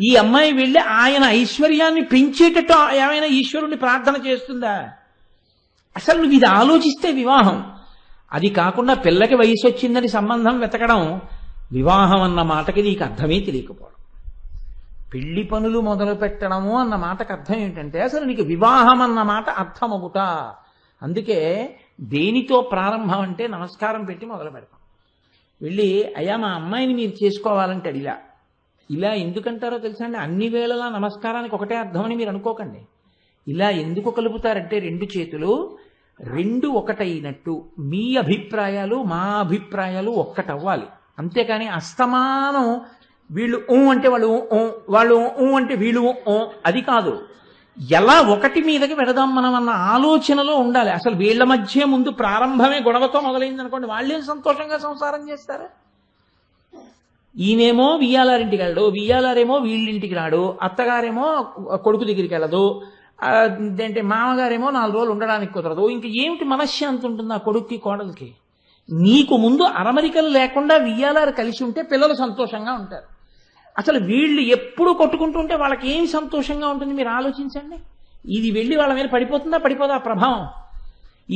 ఈ అమ్మాయి వెళ్ళి ఆయన ఐశ్వర్యాన్ని పెంచేటట్టు ఏమైనా ఈశ్వరుణ్ణి ప్రార్థన చేస్తుందా? అసలు నువ్వు ఇది ఆలోచిస్తే వివాహం. అది కాకుండా పిల్లకి వయసు వచ్చిందని సంబంధం వెతకడం వివాహం అన్న మాటకి నీకు అర్థమే తెలియకపోవడం. పెళ్లి పనులు మొదలు పెట్టడము అన్న మాటకు అర్థం ఏంటంటే అసలు నీకు వివాహం అన్న మాట అర్థమవుట. అందుకే దేనితో ప్రారంభం అంటే నమస్కారం పెట్టి మొదలు పెడతాం. వెళ్ళి అయ్యా మా అమ్మాయిని మీరు చేసుకోవాలంటే ఇలా ఎందుకంటారో తెలుసా అండి? అన్ని వేళలా నమస్కారానికి ఒకటే అర్థం అని మీరు అనుకోకండి. ఇలా ఎందుకు కలుపుతారంటే 2 చేతులు 2 ఒకటైనట్టు మీ అభిప్రాయాలు మా అభిప్రాయాలు ఒక్కటవ్వాలి. అంతేకాని అస్తమానం వీళ్ళు అంటే వాళ్ళు అంటే వీళ్ళు అది కాదు. ఎలా ఒకటి మీదకి వెడదాం మనం అన్న ఆలోచనలో ఉండాలి. అసలు వీళ్ళ మధ్య ముందు ప్రారంభమే గొడవతో మొదలైంది అనుకోండి, వాళ్ళేం సంతోషంగా సంసారం చేస్తారా? ఈయనేమో వియ్యాలారింటికి వెళ్ళడు, వియ్యాలారేమో వీళ్ళింటికి రాడు, అత్తగారేమో కొడుకు దగ్గరికి వెళ్ళదు, అంటే మామగారేమో 4 రోజులు ఉండడానికి కుదరదు. ఇంక ఏమిటి మనశ్శాంతి ఉంటుంది ఆ కొడుక్కి కోడలికి? నీకు ముందు అరమరికలు లేకుండా వియ్యాలారు కలిసి ఉంటే పిల్లలు సంతోషంగా ఉంటారు. అసలు వీళ్ళు ఎప్పుడు కొట్టుకుంటుంటే వాళ్ళకి ఏం సంతోషంగా ఉంటుంది మీరు ఆలోచించండి. ఇది వెళ్ళి వాళ్ళ మీద పడిపోదా ప్రభావం?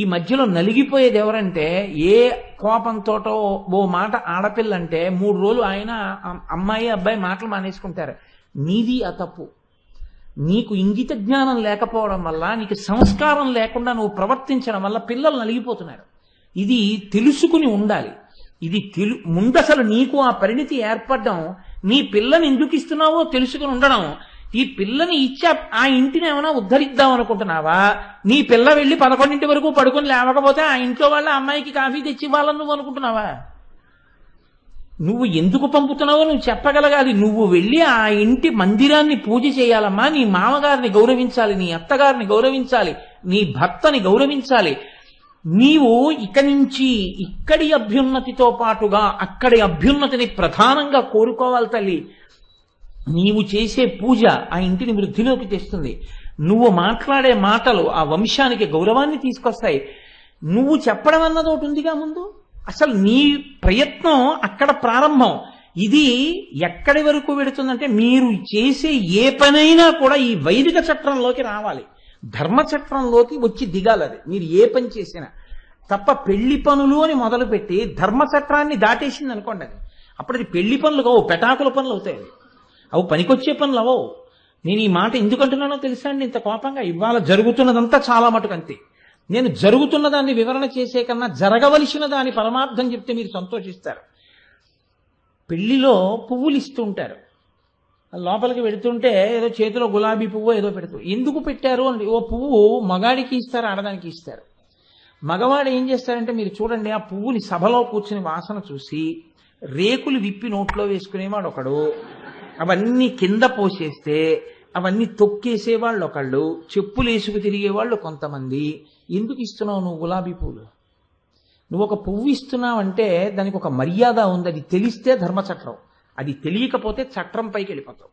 ఈ మధ్యలో నలిగిపోయేది ఎవరంటే ఏ కోపంతోటో ఓ మాట ఆడపిల్లంటే 3 రోజులు ఆయన అమ్మాయి అబ్బాయి మాటలు మానేసుకుంటారు. నీది ఆ తప్పు. నీకు ఇంగిత జ్ఞానం లేకపోవడం వల్ల, నీకు సంస్కారం లేకుండా నువ్వు ప్రవర్తించడం వల్ల పిల్లలు నలిగిపోతున్నారు. ఇది తెలుసుకుని ఉండాలి. ఇది ముందు అసలు నీకు ఆ పరిణితి ఏర్పడడం, నీ పిల్లని ఎందుకు ఇస్తున్నావో తెలుసుకుని ఉండడం. ఈ పిల్లని ఇచ్చా ఆ ఇంటిని ఏమైనా ఉద్ధరిద్దాం అనుకుంటున్నావా? నీ పిల్ల వెళ్ళి 11 వరకు పడుకొని లేవకపోతే ఆ ఇంట్లో వాళ్ళ అమ్మాయికి కాఫీ తెచ్చి ఇవ్వాలని నువ్వు అనుకుంటున్నావా? నువ్వు ఎందుకు పంపుతున్నావో నువ్వు చెప్పగలగాలి. నువ్వు వెళ్ళి ఆ ఇంటి మందిరాన్ని పూజ చేయాలమ్మా. నీ మామగారిని గౌరవించాలి, నీ అత్తగారిని గౌరవించాలి, నీ భర్తని గౌరవించాలి. నీవు ఇక నుంచి ఇక్కడి అభ్యున్నతితో పాటుగా అక్కడి అభ్యున్నతిని ప్రధానంగా కోరుకోవాలి తల్లి. నీవు చేసే పూజ ఆ ఇంటిని వృద్ధిలోకి తెస్తుంది. నువ్వు మాట్లాడే మాటలు ఆ వంశానికి గౌరవాన్ని తీసుకొస్తాయి. నువ్వు చెప్పడం అన్నది ఒకటి ఉందిగా ముందు. అసలు నీ ప్రయత్నం అక్కడ ప్రారంభం. ఇది ఎక్కడి వరకు వెడుతుందంటే మీరు చేసే ఏ పనైనా కూడా ఈ వైదిక చట్రంలోకి రావాలి, ధర్మ చట్రంలోకి వచ్చి దిగాలి. అది మీరు ఏ పని చేసినా తప్ప పెళ్లి పనులు అని మొదలుపెట్టి ధర్మ చట్రాన్ని దాటేసింది అనుకోండి, అది అప్పుడు అది పెళ్లి పనులు కావు, పెటాకుల పనులు అవుతాయి. అవి పనికొచ్చే పనులు అవవు. నేను ఈ మాట ఎందుకు అంటున్నానో తెలుసా అండి ఇంత కోపంగా? ఇవాళ జరుగుతున్నదంతా చాలా మటుకు అంతే. నేను జరుగుతున్న దాన్ని వివరణ చేసే కన్నా జరగవలసిన దాని పరమార్థం చెప్తే మీరు సంతోషిస్తారు. పెళ్లిలో పువ్వులు ఇస్తూ ఉంటారు, లోపలికి పెడుతుంటే ఏదో చేతిలో గులాబీ పువ్వు ఏదో పెడుతూ, ఎందుకు పెట్టారు అంటే ఓ పువ్వు మగాడికి ఇస్తారు, ఆడదానికి ఇస్తారు. మగవాడు ఏం చేస్తారంటే మీరు చూడండి, ఆ పువ్వుని సభలో కూర్చుని వాసన చూసి రేకులు విప్పి నోట్లో వేసుకునేవాడు ఒకడు, అవన్నీ కింద పోసేస్తే అవన్నీ తొక్కేసేవాళ్ళు ఒకళ్ళు, చెప్పులు వేసుకు తిరిగేవాళ్ళు కొంతమంది. ఎందుకు ఇస్తున్నావు నువ్వు గులాబీ పువ్వులు? నువ్వు ఒక పువ్వు ఇస్తున్నావంటే దానికి ఒక మర్యాద ఉంది. అది తెలిస్తే ధర్మచట్రం, అది తెలియకపోతే చట్రం పైకి వెళ్ళిపోతావు.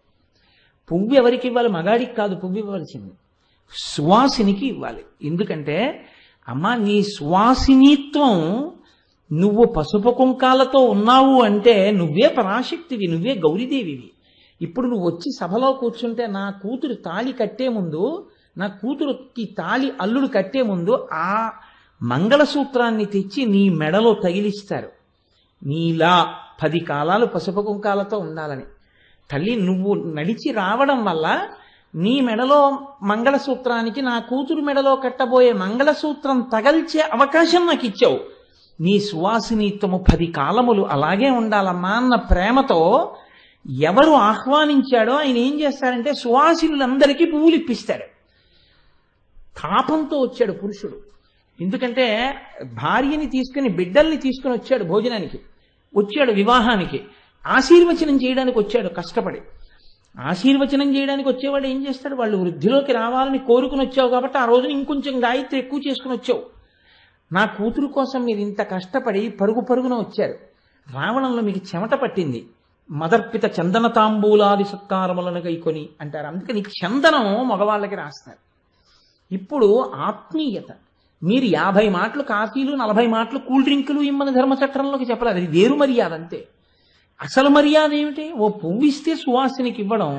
పువ్వు ఎవరికి ఇవ్వాలి? మగాడికి కాదు పువ్వు ఇవ్వాల్సింది, సువాసినికి ఇవ్వాలి. ఎందుకంటే అమ్మా నీ సువాసినిత్వం, నువ్వు పసుపు కుంకాలతో ఉన్నావు అంటే నువ్వే పరాశక్తివి, నువ్వే గౌరీదేవివి. ఇప్పుడు నువ్వు వచ్చి సభలో కూర్చుంటే నా కూతురు తాళి కట్టే ముందు, నా కూతురుకి తాళి అల్లుడు కట్టే ముందు ఆ మంగళసూత్రాన్ని తెచ్చి నీ మెడలో తగిలిస్తారు, నీలా 10 కాలాలు పసుపు కుంకాలతో ఉండాలని. తల్లి నువ్వు నడిచి రావడం వల్ల నీ మెడలో మంగళసూత్రానికి నా కూతురు మెడలో కట్టబోయే మంగళసూత్రం తగల్చే అవకాశం నాకు ఇచ్చావు. నీ సువాసినిత్వము 10 కాలములు అలాగే ఉండాలమ్మా అన్న ప్రేమతో ఎవరు ఆహ్వానించాడో ఆయన ఏం చేస్తారంటే సువాసినులందరికీ పువ్వులు ఇప్పిస్తాడు. తాపంతో వచ్చాడు పురుషుడు, ఎందుకంటే భార్యని తీసుకుని బిడ్డల్ని తీసుకుని వచ్చాడు, భోజనానికి వచ్చాడు, వివాహానికి ఆశీర్వచనం చేయడానికి వచ్చాడు కష్టపడి. ఆశీర్వచనం చేయడానికి వచ్చేవాడు ఏం చేస్తాడు? వాళ్ళు వృద్ధిలోకి రావాలని కోరుకుని వచ్చావు కాబట్టి ఆ రోజున ఇంకొంచెం గాయత్రి ఎక్కువ చేసుకుని వచ్చావు. నా కూతురు కోసం మీరు ఇంత కష్టపడి పరుగు పరుగున వచ్చారు, రావణంలో మీకు చెమట పట్టింది, మదర్పిత చందన తాంబూలాది సత్కారములను గైకొని అంటారు. అందుకని చందనం మగవాళ్ళకి రాస్తారు. ఇప్పుడు ఆత్మీయత, మీరు 50 మాటలు కాఫీలు 40 మాటలు కూల్ డ్రింకులు ఇమ్మని ధర్మచట్రంలోకి చెప్పలేదు, అది వేరు మర్యాద అంతే. అసలు మర్యాద ఏమిటి? ఓ పువ్వు ఇస్తే సువాసినికి ఇవ్వడం,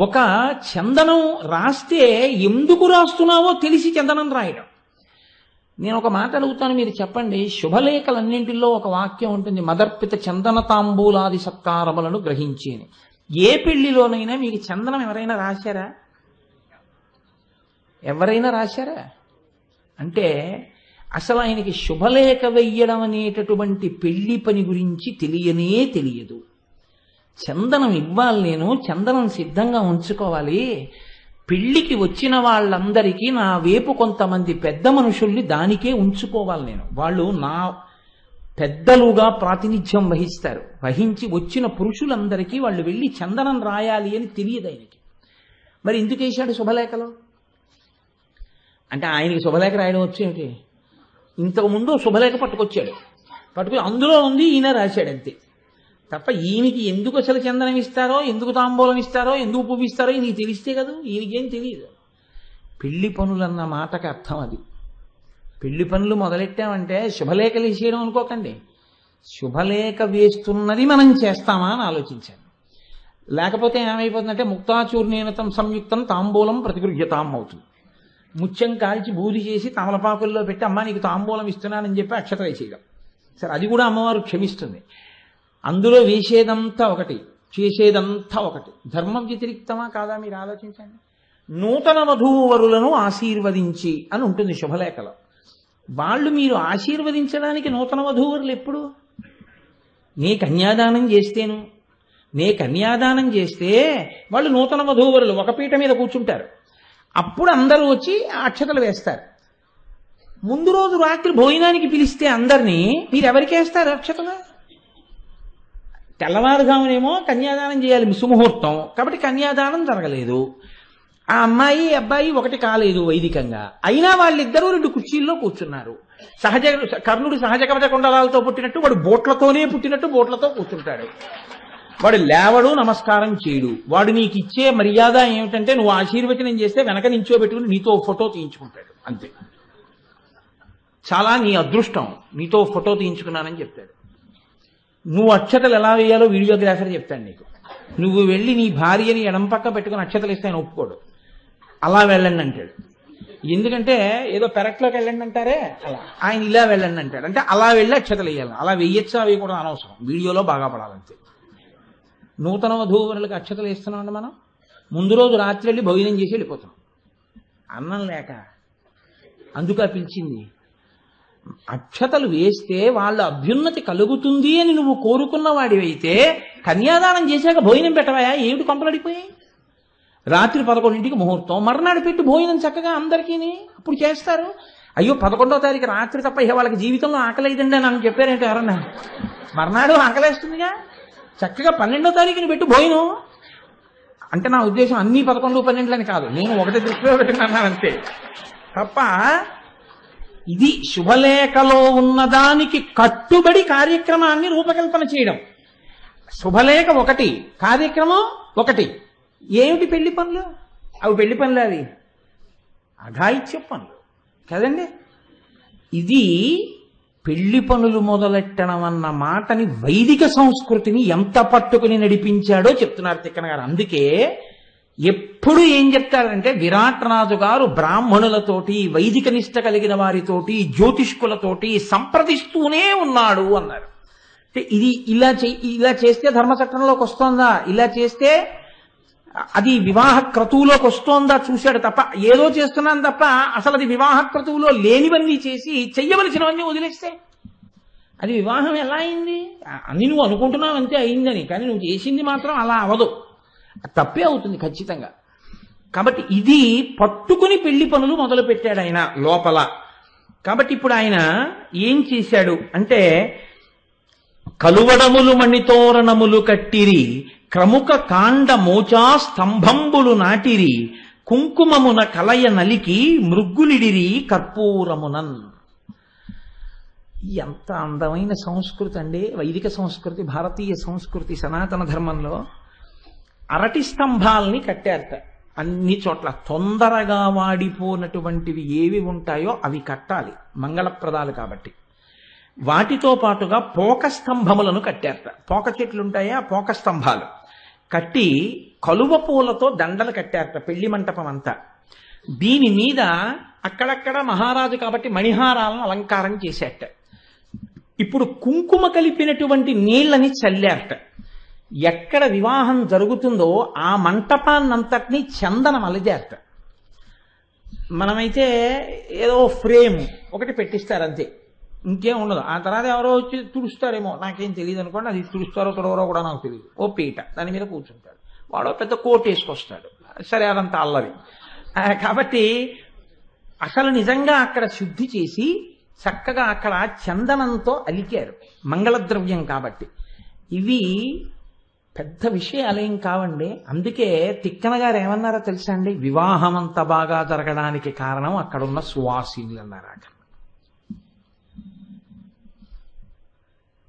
ఒక చందనం రాస్తే ఎందుకు రాస్తున్నావో తెలిసి చందనం రాయడం. నేను ఒక మాట అడుగుతాను, మీరు చెప్పండి. శుభలేఖలన్నింటిలో ఒక వాక్యం ఉంటుంది, మదర్పిత చందన తాంబూలాది సత్కారములను గ్రహించి అని. ఏ పెళ్లిలోనైనా మీకు చందనం ఎవరైనా రాశారా? ఎవరైనా రాశారా? అంటే అసలు ఆయనకి శుభలేఖ వెయ్యడం అనేటటువంటి పెళ్లి పని గురించి తెలియనే తెలియదు. చందనం ఇవ్వాలి, నేను చందనం సిద్ధంగా ఉంచుకోవాలి, పెళ్లికి వచ్చిన వాళ్ళందరికీ నా వైపు కొంతమంది పెద్ద మనుషుల్ని దానికే ఉంచుకోవాలి నేను, వాళ్ళు నా పెద్దలుగా ప్రాతినిధ్యం వహిస్తారు, వహించి వచ్చిన పురుషులందరికీ వాళ్ళు వెళ్ళి చందనం రాయాలి అని తెలియదు ఆయనకి. మరి ఎందుకు వేశాడు శుభలేఖలో? అంటే ఆయనకి శుభలేఖ రాయడం వచ్చేమిటి? ఇంతకుముందు శుభలేఖ పట్టుకొచ్చాడు, పట్టుకుని అందులో ఉంది, ఈయన రాశాడు అంతే. తప్ప ఈయనకి ఎందుకు అసలు చందనం ఇస్తారో, ఎందుకు తాంబూలం ఇస్తారో, ఎందుకు పువ్వు ఇస్తారో ఈయనకి తెలిస్తే కదా, ఈయనకేం తెలియదు. పెళ్లి పనులన్న మాటకి అర్థం అది. పెళ్లి పనులు మొదలెట్టామంటే శుభలేఖలు వేసేయడం అనుకోకండి. శుభలేఖ వేస్తున్నది మనం చేస్తామా అని ఆలోచించాను. లేకపోతే ఏమైపోతుందంటే ముక్తాచూర్ణేనతం సంయుక్తం తాంబూలం ప్రతిగృహ్యతాం అవుతుంది. ముత్యం కాల్చి బూది చేసి తమలపాకుల్లో పెట్టి అమ్మ నీకు తాంబూలం ఇస్తున్నానని చెప్పి అక్షత వేసేయడం. సరే, అది కూడా అమ్మవారు క్షమిస్తుంది. అందులో వేసేదంతా ఒకటి, చేసేదంతా ఒకటి. ధర్మ వ్యతిరిక్తమా కాదా మీరు ఆలోచించండి. నూతన వధూవరులను ఆశీర్వదించి అని ఉంటుంది శుభలేఖలో. వాళ్ళు మీరు ఆశీర్వదించడానికి నూతన వధూవరులు ఎప్పుడు? నే కన్యాదానం చేస్తేను, నే కన్యాదానం చేస్తే వాళ్ళు నూతన వధూవరులు ఒక పీట మీద కూర్చుంటారు, అప్పుడు అందరూ వచ్చి అక్షతలు వేస్తారు. ముందు రోజు రాత్రి భోజనానికి పిలిస్తే అందరినీ మీరు ఎవరికి వేస్తారు అక్షతలు? తెల్లవారుగామనేమో కన్యాదానం చేయాలి, సుముహూర్తం కాబట్టి కన్యాదానం జరగలేదు, ఆ అమ్మాయి అబ్బాయి ఒకటి కాలేదు వైదికంగా, అయినా వాళ్ళిద్దరూ 2 కుర్చీల్లో కూర్చున్నారు. కర్ణుడు సహజ కవచ కుండలాలతో పుట్టినట్టు వాడు బోట్లతోనే పుట్టినట్టు బోట్లతో కూర్చుంటాడు. వాడు లేవడు, నమస్కారం చేయడు. వాడు నీకు ఇచ్చే మర్యాద ఏమిటంటే నువ్వు ఆశీర్వచనం చేస్తే వెనక నించోబెట్టుకుని నీతో ఫోటో తీయించుకుంటాడు అంతే. చాలా నీ అదృష్టం, నీతో ఫోటో తీయించుకున్నానని చెప్తాడు. నువ్వు అక్షతలు ఎలా వేయాలో వీడియోగ్రాఫర్ చెప్తాడు నీకు. నువ్వు వెళ్ళి నీ భార్యని ఎడం పక్క పెట్టుకుని అక్షతలు ఇస్తే ఆయన ఒప్పుకోడు. అలా వెళ్ళండి అంటాడు. ఎందుకంటే ఏదో పెరట్లోకి వెళ్ళండి అంటారే, అలా ఆయన ఇలా వెళ్ళండి అంటాడు. అంటే అలా వెళ్ళి అక్షతలు వేయాలి. అలా వెయ్యొచ్చా అవి కూడా అనవసరం, వీడియోలో బాగా పడాలంతే. నూతన వధూవరులకు అక్షతలు వేస్తున్నామండి మనం. ముందు రోజు రాత్రి వెళ్ళి భోజనం చేసి వెళ్ళిపోతాం, అన్నం లేక. అందుకు పిలిచింది. అక్షతలు వేస్తే వాళ్ళ అభ్యున్నతి కలుగుతుంది అని నువ్వు కోరుకున్న వాడివైతే కన్యాదానం చేశాక భోజనం పెట్టవయా? ఏమిటి కొంపలడిపోయాయి? రాత్రి 11ంటికి ముహూర్తం, మర్నాడు పెట్టి భోజనం చక్కగా అందరికీ అప్పుడు చేస్తారు. అయ్యో 11వ తారీఖు రాత్రి తప్ప ఇక వాళ్ళకి జీవితంలో ఆకలేదండి అని చెప్పారంటే ఎవరన్నా? మర్నాడు ఆకలేస్తుందిగా. చక్కగా 12వ తారీఖుని పెట్టి భోజనం. అంటే నా ఉద్దేశం అన్ని 11, 12 అని కాదు, నేను ఒకటి దృష్టిలో పెట్టుకున్నాను అంతే తప్ప. ఇది శుభలేఖలో ఉన్నదానికి కట్టుబడి కార్యక్రమాన్ని రూపకల్పన చేయడం. శుభలేఖ ఒకటి, కార్యక్రమం ఒకటి. ఏమిటి పెళ్లి పనులు? అవి పెళ్లి పనులు, అవి అఘాయిత్య పనులు కదండి. ఇది పెళ్లి పనులు మొదలెట్టడం అన్న మాటని, వైదిక సంస్కృతిని ఎంత పట్టుకుని నడిపించాడో చెప్తున్నారు తిక్కన గారు. అందుకే ఎప్పుడు ఏం చెప్తారంటే, విరాట్ రాజు గారు బ్రాహ్మణులతోటి, వైదిక నిష్ట కలిగిన వారితోటి, జ్యోతిష్కులతోటి సంప్రదిస్తూనే ఉన్నాడు అన్నారు. ఇది ఇలా చేస్తే ధర్మచట్టంలోకి వస్తోందా, ఇలా చేస్తే అది వివాహ క్రతువులోకి వస్తోందా చూశాడు తప్ప, ఏదో చేస్తున్నాను తప్ప అసలు అది వివాహ క్రతువులో లేనివన్నీ చేసి చెయ్యవలసినవన్నీ వదిలేస్తే అది వివాహం ఎలా అయింది? అని నువ్వు అనుకుంటున్నావు అంతే అయిందని, కానీ నువ్వు చేసింది మాత్రం అలా అవదు, తప్పే అవుతుంది ఖచ్చితంగా. కాబట్టి ఇది పట్టుకుని పెళ్లి పనులు మొదలు పెట్టాడు ఆయన లోపల. కాబట్టి ఇప్పుడు ఆయన ఏం చేశాడు అంటే, కలువడములు మణితోరణములు కట్టిరి, క్రముక కాండ మోచా స్తంభంబులు నాటిరి, కుంకుమమున కలయ నలికి మృగ్గులిడిరి కర్పూరమునన్. ఎంత అందమైన సంస్కృతి అండి వైదిక సంస్కృతి, భారతీయ సంస్కృతి, సనాతన ధర్మంలో. అరటి స్తంభాలని కట్టారట అన్ని చోట్ల. తొందరగా వాడిపోనటువంటివి ఏవి ఉంటాయో అవి కట్టాలి, మంగళప్రదాలు కాబట్టి. వాటితో పాటుగా పోక స్తంభములను కట్టారట. పోక చెట్లు ఉంటాయా, పోక స్తంభాలు కట్టి కలువ పూలతో దండలు కట్టారట పెళ్లి మంటపం అంతా. దీని మీద అక్కడక్కడ మహారాజు కాబట్టి మణిహారాలను అలంకారం చేశారట. ఇప్పుడు కుంకుమ కలిపినటువంటి నీళ్లని చల్లారట. ఎక్కడ వివాహం జరుగుతుందో ఆ మంటపాన్నంతటినీ చందనం అలిదారట. మనమైతే ఏదో ఫ్రేమ్ ఒకటి పెట్టిస్తారు అంతే, ఇంకేం ఉండదు. ఆ తర్వాత ఎవరో వచ్చి తుడుస్తారేమో, నాకేం తెలియదు అనుకోండి. అది తుడుస్తారో తుడవరో కూడా నాకు తెలియదు. ఓ పీట, దాని మీద కూర్చుంటాడు వాడు, పెద్ద కోట్ వేసుకొస్తాడు. సరే, అదంతా అల్లరి. కాబట్టి అసలు నిజంగా అక్కడ శుద్ధి చేసి చక్కగా అక్కడ చందనంతో అలికారు, మంగళద్రవ్యం కాబట్టి. ఇవి పెద్ద విషయాలేం కావండి. అందుకే తిక్కన గారు ఏమన్నారో తెలుసా అండి, వివాహం అంత బాగా జరగడానికి కారణం అక్కడున్న సువాసినులు అన్నారు. అక్కడ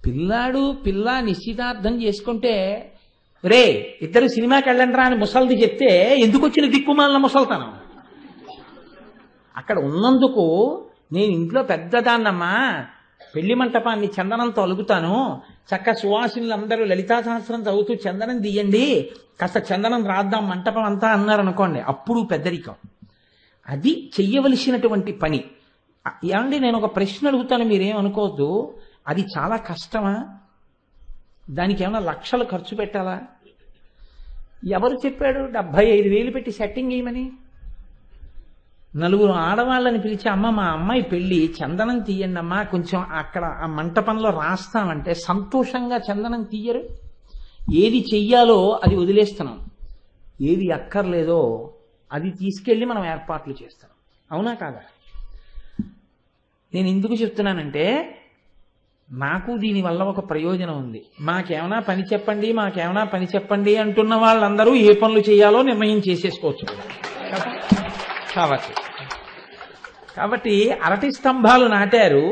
పిల్లాడు పిల్ల నిశ్చితార్థం చేసుకుంటే, రే ఇద్దరు సినిమాకి వెళ్ళండి రా అని ముసల్ది చెప్తే ఎందుకు వచ్చిన దిక్కుమాలిన ముసల్తనం? అక్కడ ఉన్నందుకు నేను ఇంట్లో పెద్దదాన్నమ్మా, పెళ్లి మంటపాన్ని చందనంతో అలుగుతాను, చక్క సువాసినులు అందరూ లలితా సహస్రం చదువుతూ చందనం తీయండి, కాస్త చందనం రాద్దాం మంటపం అంతా అన్నారు అనుకోండి, అప్పుడు పెద్దరికం. అది చెయ్యవలసినటువంటి పని. ఏమండి, నేను ఒక ప్రశ్న అడుగుతాను, మీరేమనుకోవద్దు. అది చాలా కష్టమా? దానికి ఏమైనా లక్షలు ఖర్చు పెట్టాలా? ఎవరు చెప్పాడు 75,000 పెట్టి సెట్టింగ్ చేయమని? నలుగురు ఆడవాళ్ళని పిలిచి, అమ్మ మా అమ్మాయి పెళ్లి, చందనం తీయండి అమ్మా, కొంచెం అక్కడ ఆ మంటపంలో రాస్తామంటే సంతోషంగా చందనం తీయరు. ఏది చెయ్యాలో అది వదిలేస్తున్నాం, ఏది అక్కర్లేదో అది తీసుకెళ్ళి మనం ఏర్పాట్లు చేస్తాం. అవునా కాదా? నేను ఎందుకు చెప్తున్నానంటే, నాకు దీనివల్ల ఒక ప్రయోజనం ఉంది. మాకేమైనా పని చెప్పండి, మాకేమైనా పని చెప్పండి అంటున్న వాళ్ళందరూ ఏ పనులు చేయాలో నిర్ణయం చేసేసుకోవచ్చు కాబట్టి అరటి స్తంభాలు నాటారు,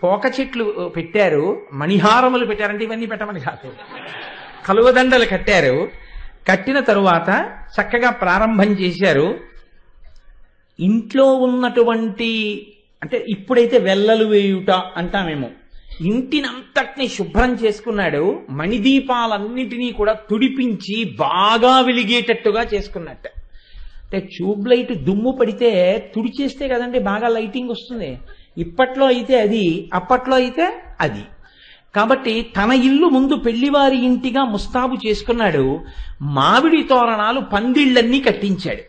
పోక చెట్లు పెట్టారు, మణిహారములు పెట్టారంటే ఇవన్నీ పెట్టమని కాదు, కలువదండలు కట్టారు. కట్టిన తరువాత చక్కగా ప్రారంభం చేశారు. ఇంట్లో ఉన్నటువంటి అంటే ఇప్పుడైతే వెల్లలు వేయుట అంటామేమో. ఇంటినంతటిని శుభ్రం చేసుకున్నాడు, మణిదీపాలన్నిటినీ కూడా తుడిపించి బాగా వెలిగేటట్టుగా చేసుకున్నట్ట. అంటే ట్యూబ్ లైట్ దుమ్ము పడితే తుడిచేస్తే కదండి బాగా లైటింగ్ వస్తుంది. ఇప్పట్లో అయితే అది, అప్పట్లో అయితే అది. కాబట్టి తన ఇల్లు ముందు పెళ్లివారి ఇంటిగా ముస్తాబు చేసుకున్నాడు. మామిడి తోరణాలు పందిళ్ళన్నీ కట్టించాడు.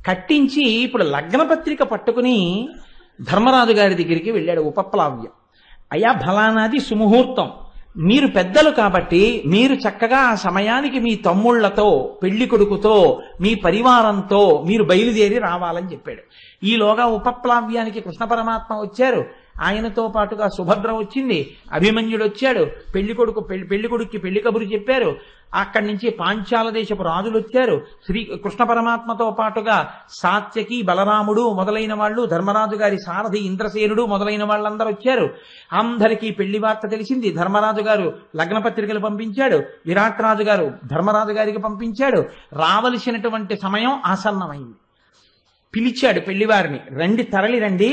కట్టించి ఇప్పుడు లగ్నపత్రిక పట్టుకుని ధర్మరాజు గారి దగ్గరికి వెళ్ళాడు. ఉపప్లావ్యం, అయా ఫలానాది సుముహూర్తం, మీరు పెద్దలు కాబట్టి మీరు చక్కగా ఆ సమయానికి మీ తమ్ముళ్లతో, పెళ్లి కొడుకుతో, మీ పరివారంతో మీరు బయలుదేరి రావాలని చెప్పాడు. ఈలోగా ఉపప్లావ్యానికి కృష్ణ పరమాత్మ వచ్చారు. ఆయనతో పాటుగా సుభద్ర వచ్చింది, అభిమన్యుడు వచ్చాడు, పెళ్లి కొడుక్కి పెళ్లి కబురు చెప్పారు. అక్కడి నుంచి పాంచాల దేశపు రాజులు వచ్చారు. కృష్ణ పరమాత్మతో పాటుగా సాత్యకి, బలరాముడు మొదలైన వాళ్ళు, ధర్మరాజు గారి సారథి ఇంద్రసేనుడు మొదలైన వాళ్ళందరూ వచ్చారు. అందరికీ పెళ్లి వార్త తెలిసింది. ధర్మరాజు గారు లగ్న పత్రికలు పంపించాడు, విరాట్ రాజు గారు ధర్మరాజు గారికి పంపించాడు. రావలసినటువంటి సమయం ఆసన్నమైంది. పిలిచాడు పెళ్లివారిని, రండి, తరలి రండి,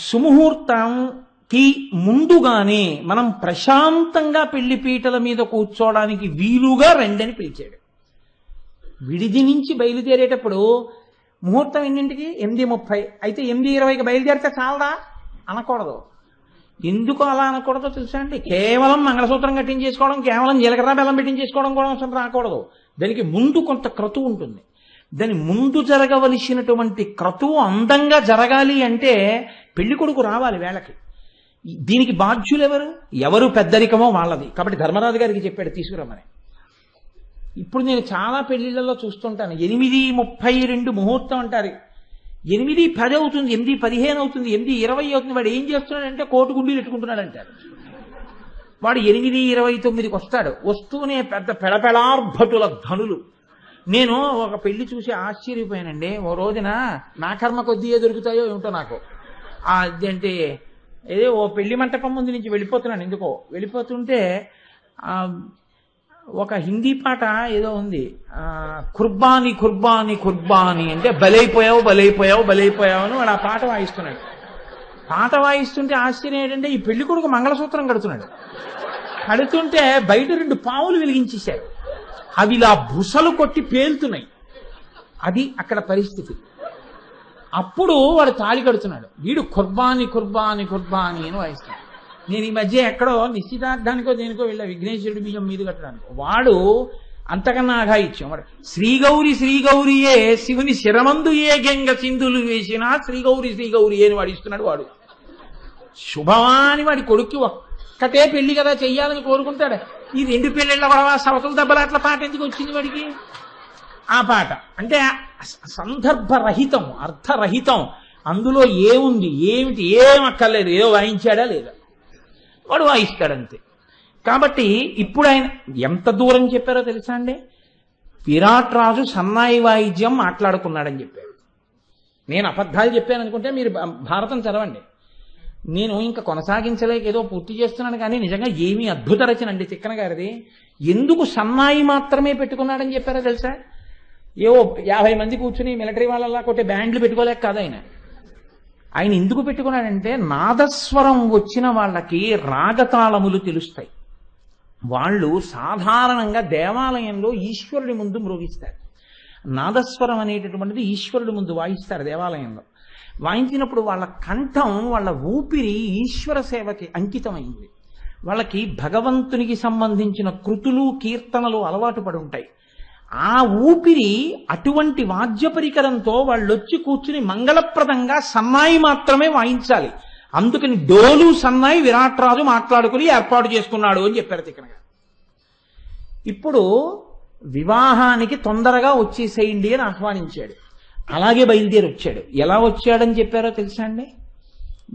సుముహూర్తంకి ముందుగానే మనం ప్రశాంతంగా పెళ్లి పీటల మీద కూర్చోవడానికి వీలుగా రండి అని పిలిచాడు. విడిది నుంచి బయలుదేరేటప్పుడు ముహూర్తం ఎన్నింటికి? 8:30. అయితే 8:20కి బయలుదేరితే చాలదా అనకూడదు. ఎందుకు అలా అనకూడదో తెలుసా అండి? కేవలం మంగళసూత్రం కట్టించేసుకోవడం, కేవలం జీలకర్ర బెల్లం పెట్టించేసుకోవడం కూడా అవసరం రాకూడదు. దానికి ముందు కొంత క్రతువు ఉంటుంది. దాని ముందు జరగవలసినటువంటి క్రతువు అందంగా జరగాలి అంటే పెళ్లి కొడుకు రావాలి వేళకి. దీనికి బాధ్యులు ఎవరు పెద్దరికమో వాళ్ళది. కాబట్టి ధర్మరాజు గారికి చెప్పాడు తీసుకురమ్మని. ఇప్పుడు నేను చాలా పెళ్లిళ్లలో చూస్తుంటాను, 8:32 ముహూర్తం అంటారు. 8:10 అవుతుంది, 8:15 అవుతుంది, 8:20 అవుతుంది. వాడు ఏం చేస్తున్నాడంటే కోటు గుండీలు ఎట్టుకుంటున్నాడు అంటారు. వాడు 8:29కి వస్తాడు. వస్తూనే పెద్ద పెడపెడార్భటుల ధనులు. నేను ఒక పెళ్లి చూసి ఆశ్చర్యపోయానండి. ఓ రోజున నా కర్మ కొద్దిగా దొరుకుతాయో ఏమిటో నాకు. అదేంటి, ఏదో ఓ పెళ్లి మంటపం ముందు నుంచి వెళ్ళిపోతున్నాను. ఎందుకో వెళ్ళిపోతుంటే ఒక హిందీ పాట ఏదో ఉంది, కుర్బానీ కుర్బానీ కుర్బానీ అంటే బలైపోయావు బలైపోయావు బలైపోయావు అని వాడు ఆ పాట వాయిస్తున్నాడు. పాట వాయిస్తుంటే ఆశ్చర్యం ఏంటంటే ఈ పెళ్లి కొడుకు మంగళసూత్రం కడుతున్నాడు. కడుతుంటే బయట 2 పావులు వెలిగించేశాడు. అవి ఇలా బుసలు కొట్టి పేలుతున్నాయి. అది అక్కడ పరిస్థితి. అప్పుడు వాడు తాళి కడుతున్నాడు. వీడు కుర్బానీ కుర్బానీ కుర్బానీ అని వాయిస్తాడు. నేను ఈ మధ్య ఎక్కడో నిశ్చితార్థానికో దేనికో వెళ్ళా, విఘ్నేశ్వరుడి బియ్యం మీద కట్టడానికి. వాడు అంతకన్నా అఘాయిత్యం. వాడు శ్రీగౌరి శ్రీగౌరియే శివుని శిరమందు ఏ గంగ సింధులు వేసినా శ్రీగౌరి శ్రీగౌరి అని వాడు ఇస్తున్నాడు. వాడు శుభమాని వాడి కొడుక్కి ఒక్కటే పెళ్లి కదా చెయ్యాలని కోరుకుంటాడు. ఈ 2 పెళ్లిళ్ళ వడవా సవతుల దెబ్బలాట్ల పాట ఎందుకు వచ్చింది వాడికి? ఆ పాట అంటే సందర్భరహితం, అర్థరహితం. అందులో ఏముంది ఏమిటి ఏం అక్కర్లేదు, ఏదో వాయించాడా లేదా, వాడు వాయిస్తాడంతే. కాబట్టి ఇప్పుడు ఆయన ఎంత దూరం చెప్పారో తెలుసా అండి? విరాట్ రాజు సన్నాయి వాయిద్యం మాట్లాడుకున్నాడని చెప్పాడు. నేను అబద్ధాలు చెప్పాను అనుకుంటే మీరు భారతం చదవండి. నేను ఇంకా కొనసాగించలేక ఏదో పూర్తి చేస్తున్నాను కానీ నిజంగా ఏమీ అద్భుత రచన అండి తిక్కన గారిది. ఎందుకు సన్నాయి మాత్రమే పెట్టుకున్నాడని చెప్పారో తెలుసా? ఏవో 50 మంది కూర్చుని మిలిటరీ వాళ్ళలా కొట్టే బ్యాండ్లు పెట్టుకోలేక కాదు ఆయన. ఆయన ఎందుకు పెట్టుకున్నాడంటే నాదస్వరం వచ్చిన వాళ్ళకి రాగతాళములు తెలుస్తాయి. వాళ్ళు సాధారణంగా దేవాలయంలో ఈశ్వరుడి ముందు మ్రోగిస్తారు. నాదస్వరం అనేటటువంటిది ఈశ్వరుడి ముందు వాయిస్తారు దేవాలయంలో. వాయించినప్పుడు వాళ్ళ కంఠం, వాళ్ళ ఊపిరి ఈశ్వర సేవకి అంకితమైంది. వాళ్ళకి భగవంతునికి సంబంధించిన కృతులు, కీర్తనలు అలవాటు పడి ఉంటాయి. ఆ ఊపిరి అటువంటి వాద్య పరికరంతో వాళ్ళొచ్చి కూర్చుని మంగళప్రదంగా సన్నాయి మాత్రమే వాయించాలి. అందుకని డోలు సన్నాయి విరాట్ రాజు మాట్లాడుకుని ఏర్పాటు చేసుకున్నాడు అని చెప్పారు తిక్కనగా. ఇప్పుడు వివాహానికి తొందరగా వచ్చేసేయండి అని ఆహ్వానించాడు. అలాగే బయలుదేరి వచ్చాడు. ఎలా వచ్చాడని చెప్పారో తెలుసా అండి?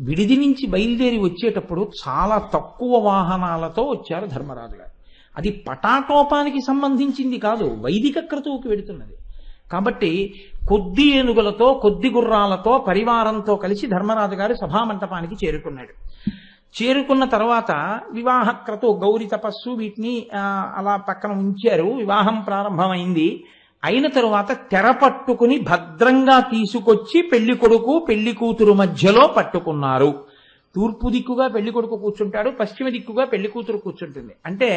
విడిది నుంచి బయలుదేరి వచ్చేటప్పుడు చాలా తక్కువ వాహనాలతో వచ్చారు ధర్మరాజు గారు. అది పటాటోపానికి సంబంధించింది కాదు, వైదిక క్రతువుకి వెడుతున్నది. కాబట్టి కొద్ది ఏనుగులతో, కొద్ది గుర్రాలతో, పరివారంతో కలిసి ధర్మరాజు గారు సభామంటపానికి చేరుకున్నాడు. చేరుకున్న తర్వాత వివాహ క్రతువు, గౌరి తపస్సు వీటిని అలా పక్కన ఉంచారు. వివాహం ప్రారంభమైంది. అయిన తరువాత తెర పట్టుకుని భద్రంగా తీసుకొచ్చి పెళ్లి కొడుకు పెళ్లి కూతురు మధ్యలో పట్టుకున్నారు. తూర్పు దిక్కుగా పెళ్లి కొడుకు కూర్చుంటాడు, పశ్చిమ దిక్కుగా పెళ్లి కూతురు కూర్చుంటుంది. అంటే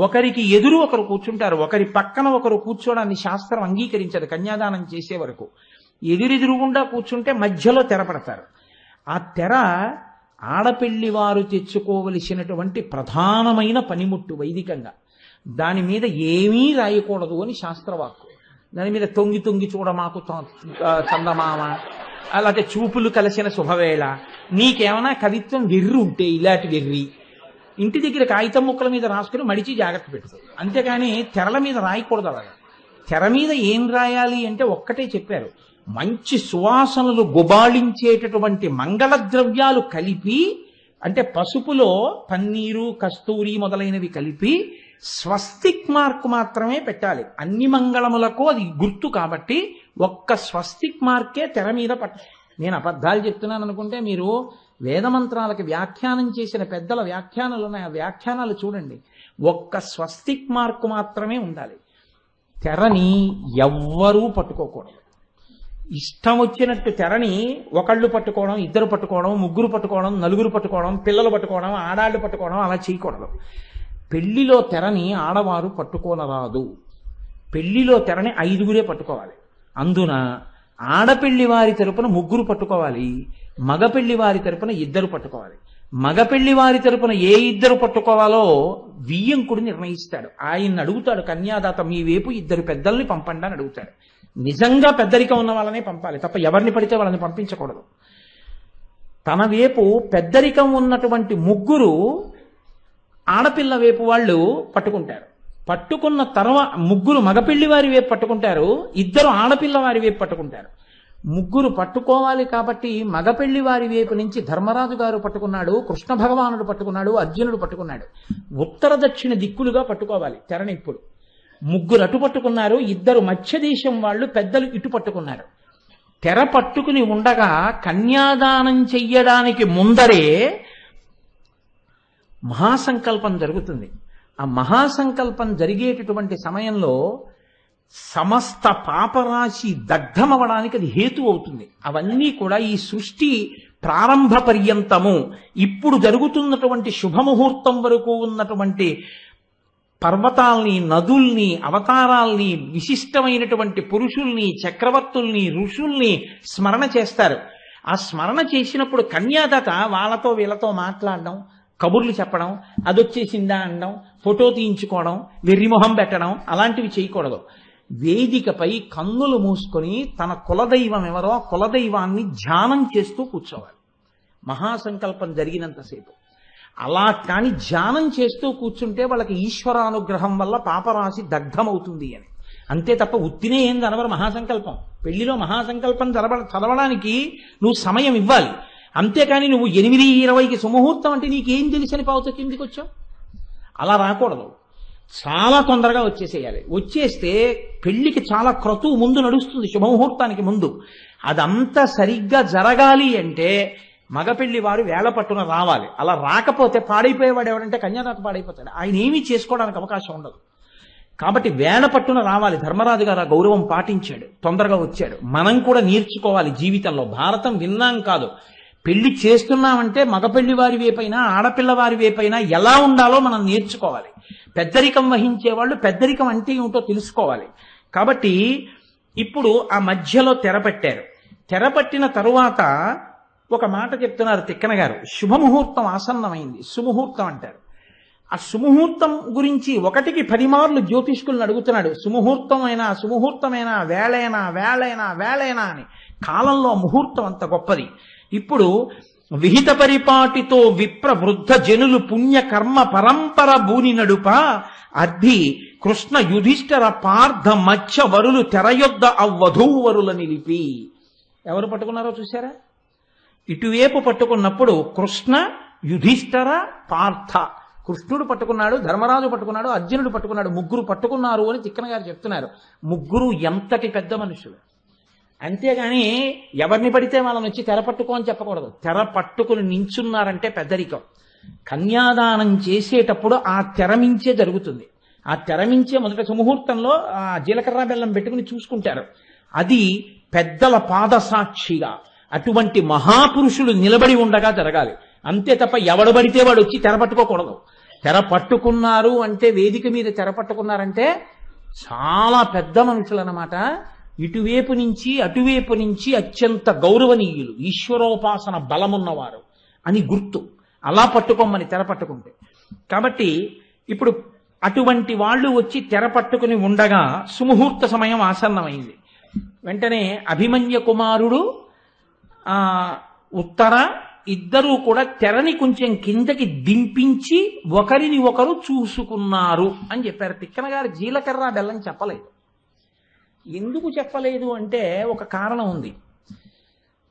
ఒకరికి ఎదురు ఒకరు కూర్చుంటారు, ఒకరి పక్కన ఒకరు కూర్చోడాన్ని శాస్త్రం అంగీకరించదు. కన్యాదానం చేసే వరకు ఎదురెదురుగుండా కూర్చుంటే మధ్యలో తెర పడతారు. ఆ తెర ఆడపెళ్లి వారు తెచ్చుకోవలసినటువంటి ప్రధానమైన పనిముట్టు వైదికంగా. దాని మీద ఏమీ రాయకూడదు అని శాస్త్రవాక్కు. దాని మీద తొంగి తొంగి చూడ మాకు చందమామ, అలాగే చూపులు కలిసిన శుభవేళ, నీకేమైనా కవిత్వం వెర్రి ఉంటే ఇలాంటి వెర్రి ఇంటి దగ్గర కాగితం ముక్కల మీద రాసుకుని మడిచి జాగ్రత్త పెట్టుకో. అంతేకాని తెరల మీద రాయకూడదు. అలాగా తెర మీద ఏం రాయాలి అంటే ఒక్కటే చెప్పారు, మంచి సువాసనలు గుబాళించేటటువంటి మంగళ ద్రవ్యాలు కలిపి, అంటే పసుపులో పన్నీరు కస్తూరి మొదలైనవి కలిపి స్వస్తిక్ మార్క్ మాత్రమే పెట్టాలి. అన్ని మంగళములకు అది గుర్తు కాబట్టి ఒక్క స్వస్తిక్ మార్కే తెర మీద నేను అబద్ధాలు చెప్తున్నాను అనుకుంటే మీరు వేదమంత్రాలకి వ్యాఖ్యానం చేసిన పెద్దల వ్యాఖ్యానాలు ఉన్నాయి, ఆ వ్యాఖ్యానాలు చూడండి. ఒక్క స్వస్తిక్ మార్క్ మాత్రమే ఉండాలి. తెరని ఎవ్వరూ పట్టుకోకూడదు. ఇష్టం వచ్చినట్టు తెరని ఒకళ్ళు పట్టుకోవడం, ఇద్దరు పట్టుకోవడం, ముగ్గురు పట్టుకోవడం, నలుగురు పట్టుకోవడం, పిల్లలు పట్టుకోవడం, ఆడాళ్ళు పట్టుకోవడం అలా చేయకూడదు. పెళ్లిలో తెరని ఆడవారు పట్టుకోనరాదు. పెళ్లిలో తెరని 5గురే పట్టుకోవాలి. అందున ఆడపెళ్లి వారి తరపున 3 పట్టుకోవాలి, మగపెళ్లి వారి తరపున 2 పట్టుకోవాలి. మగపెళ్లి వారి తరపున ఏ 2 పట్టుకోవాలో వియ్యంకుడు నిర్ణయిస్తాడు. ఆయన్ని అడుగుతాడు కన్యాదాత, మీ వైపు 2 పెద్దల్ని పంపండి అని అడుగుతాడు. నిజంగా పెద్దరికం ఉన్న వాళ్ళనే పంపాలి తప్ప ఎవరిని పడితే వాళ్ళని పంపించకూడదు. తన వైపు పెద్దరికం ఉన్నటువంటి 3 ఆడపిల్ల వైపు వాళ్ళు పట్టుకుంటారు. పట్టుకున్న తర్వాత 3 మగపిల్లి వారి వైపు పట్టుకుంటారు, 2 ఆడపిల్ల వారి వైపు పట్టుకుంటారు. 3 పట్టుకోవాలి కాబట్టి మగపెళ్లి వారి వైపు నుంచి ధర్మరాజు గారు పట్టుకున్నాడు, కృష్ణ భగవానుడు పట్టుకున్నాడు, అర్జునుడు పట్టుకున్నాడు. ఉత్తర దక్షిణ దిక్కులుగా పట్టుకోవాలి తెరని. ఇప్పుడు 3 అటు పట్టుకున్నారు, 2 మధ్య దేశం వాళ్ళు పెద్దలు ఇటు పట్టుకున్నారు. తెర పట్టుకుని ఉండగా కన్యాదానం చెయ్యడానికి ముందరే మహాసంకల్పం జరుగుతుంది. ఆ మహాసంకల్పం జరిగేటటువంటి సమయంలో సమస్త పాపరాశి దగ్ధమవడానికి అది హేతు అవుతుంది. అవన్నీ కూడా ఈ సృష్టి ప్రారంభ పర్యంతము ఇప్పుడు జరుగుతున్నటువంటి శుభముహూర్తం వరకు ఉన్నటువంటి పర్వతాల్ని, నదుల్ని, అవతారాల్ని, విశిష్టమైనటువంటి పురుషుల్ని, చక్రవర్తుల్ని, ఋషుల్ని స్మరణ చేస్తారు. ఆ స్మరణ చేసినప్పుడు కన్యాదాత వాళ్ళతో వీళ్ళతో మాట్లాడడం, కబుర్లు చెప్పడం, అదొచ్చేసిందా అనడం, ఫోటో తీయించుకోవడం, వెర్రిమొహం పెట్టడం అలాంటివి చేయకూడదు. వేదికపై కన్నులు మూసుకొని తన కులదైవం ఎవరో కులదైవాన్ని ధ్యానం చేస్తూ కూర్చోవాలి మహాసంకల్పం జరిగినంతసేపు. అలా కానీ ధ్యానం చేస్తూ కూర్చుంటే వాళ్ళకి ఈశ్వరానుగ్రహం వల్ల పాపరాశి దగ్ధమవుతుంది అని. అంతే తప్ప ఉత్తినే ఏం కనబరు మహాసంకల్పం. పెళ్లిలో మహాసంకల్పం చదవడానికి నువ్వు సమయం ఇవ్వాలి. అంతేకాని నువ్వు 8:20కి సుముహూర్తం అంటే నీకేం తెలిసని పావుతో కిందికి వచ్చావు, అలా రాకూడదు. చాలా తొందరగా వచ్చేసేయాలి. వచ్చేస్తే పెళ్లికి చాలా క్రతువు ముందు నడుస్తుంది, శుభముహూర్తానికి ముందు. అదంతా సరిగ్గా జరగాలి అంటే మగపెళ్లి వారు వేళ పట్టున రావాలి. అలా రాకపోతే పాడైపోయేవాడు ఎవడంటే కన్యాదాత పాడైపోతాడు. ఆయన ఏమీ చేసుకోవడానికి అవకాశం ఉండదు. కాబట్టి వేళ పట్టున రావాలి. ధర్మరాజు గారు ఆ గౌరవం పాటించాడు, తొందరగా వచ్చాడు. మనం కూడా నేర్చుకోవాలి జీవితంలో. భారతం విన్నాం కాదు, పెళ్లి చేస్తున్నామంటే మగపెళ్లి వారి వైపైనా ఆడపిల్ల వారి వైపైనా ఎలా ఉండాలో మనం నేర్చుకోవాలి. పెద్దరికం వహించేవాళ్ళు పెద్దరికం అంటే ఏమిటో తెలుసుకోవాలి. కాబట్టి ఇప్పుడు ఆ మధ్యలో తెరపట్టారు. తెరపట్టిన తరువాత ఒక మాట చెప్తున్నారు తిక్కన గారు, శుభముహూర్తం ఆసన్నమైంది, సుముహూర్తం అంటారు. ఆ సుముహూర్తం గురించి 1కి 10 మార్లు జ్యోతిష్కులను అడుగుతున్నాడు. సుముహూర్తమైనా వేళైనా అని. కాలంలో ముహూర్తం అంత గొప్పది. ఇప్పుడు విహిత పరిపాటితో విప్ర వృద్ధ జనులు పుణ్యకర్మ పరంపర భూని నడుప అర్ధి కృష్ణ యుధిష్ఠర పార్థ మత్స్య వరులు తెరయొద్ద అవ్వధూవరుల నిలిపి. ఎవరు పట్టుకున్నారో చూసారా? ఇటువైపు పట్టుకున్నప్పుడు కృష్ణ, యుధిష్ఠర, పార్థ. కృష్ణుడు పట్టుకున్నాడు, ధర్మరాజు పట్టుకున్నాడు, అర్జునుడు పట్టుకున్నాడు. 3 పట్టుకున్నారు అని తిక్కన గారు చెప్తున్నారు. 3 ఎంతటి పెద్ద మనుషులు. అంతేగాని ఎవరిని పడితే వాళ్ళని వచ్చి తెర పట్టుకో అని చెప్పకూడదు. తెర పట్టుకుని నించున్నారంటే పెద్దరికం. కన్యాదానం చేసేటప్పుడు ఆ తెర మించే జరుగుతుంది. ఆ తెరమించే మొదట సుముహూర్తంలో ఆ జీలకర్ర బెల్లం పెట్టుకుని చూసుకుంటారు. అది పెద్దల పాదసాక్షిగా అటువంటి మహాపురుషులు నిలబడి ఉండగా జరగాలి. అంతే తప్ప ఎవడు పడితే వాడు వచ్చి తెర పట్టుకోకూడదు. తెర పట్టుకున్నారు అంటే, వేదిక మీద తెర పట్టుకున్నారంటే చాలా పెద్ద మనుషులు అన్నమాట. ఇటువైపు నుంచి అటువైపు నుంచి అత్యంత గౌరవనీయులు, ఈశ్వరోపాసన బలమున్నవారు అని గుర్తు. అలా పట్టుకోమని తెర పట్టుకుంటే. కాబట్టి ఇప్పుడు అటువంటి వాళ్ళు వచ్చి తెర పట్టుకుని ఉండగా సుముహూర్త సమయం ఆసన్నమైంది. వెంటనే అభిమన్య కుమారుడు ఉత్తర ఇద్దరూ కూడా తెరని కొంచెం కిందకి దింపించి ఒకరిని ఒకరు చూసుకున్నారు అని చెప్పారు. తిక్కన గారు జీలకర్ర బెల్లం చెప్పలేదు. ఎందుకు చెప్పలేదు అంటే ఒక కారణం ఉంది.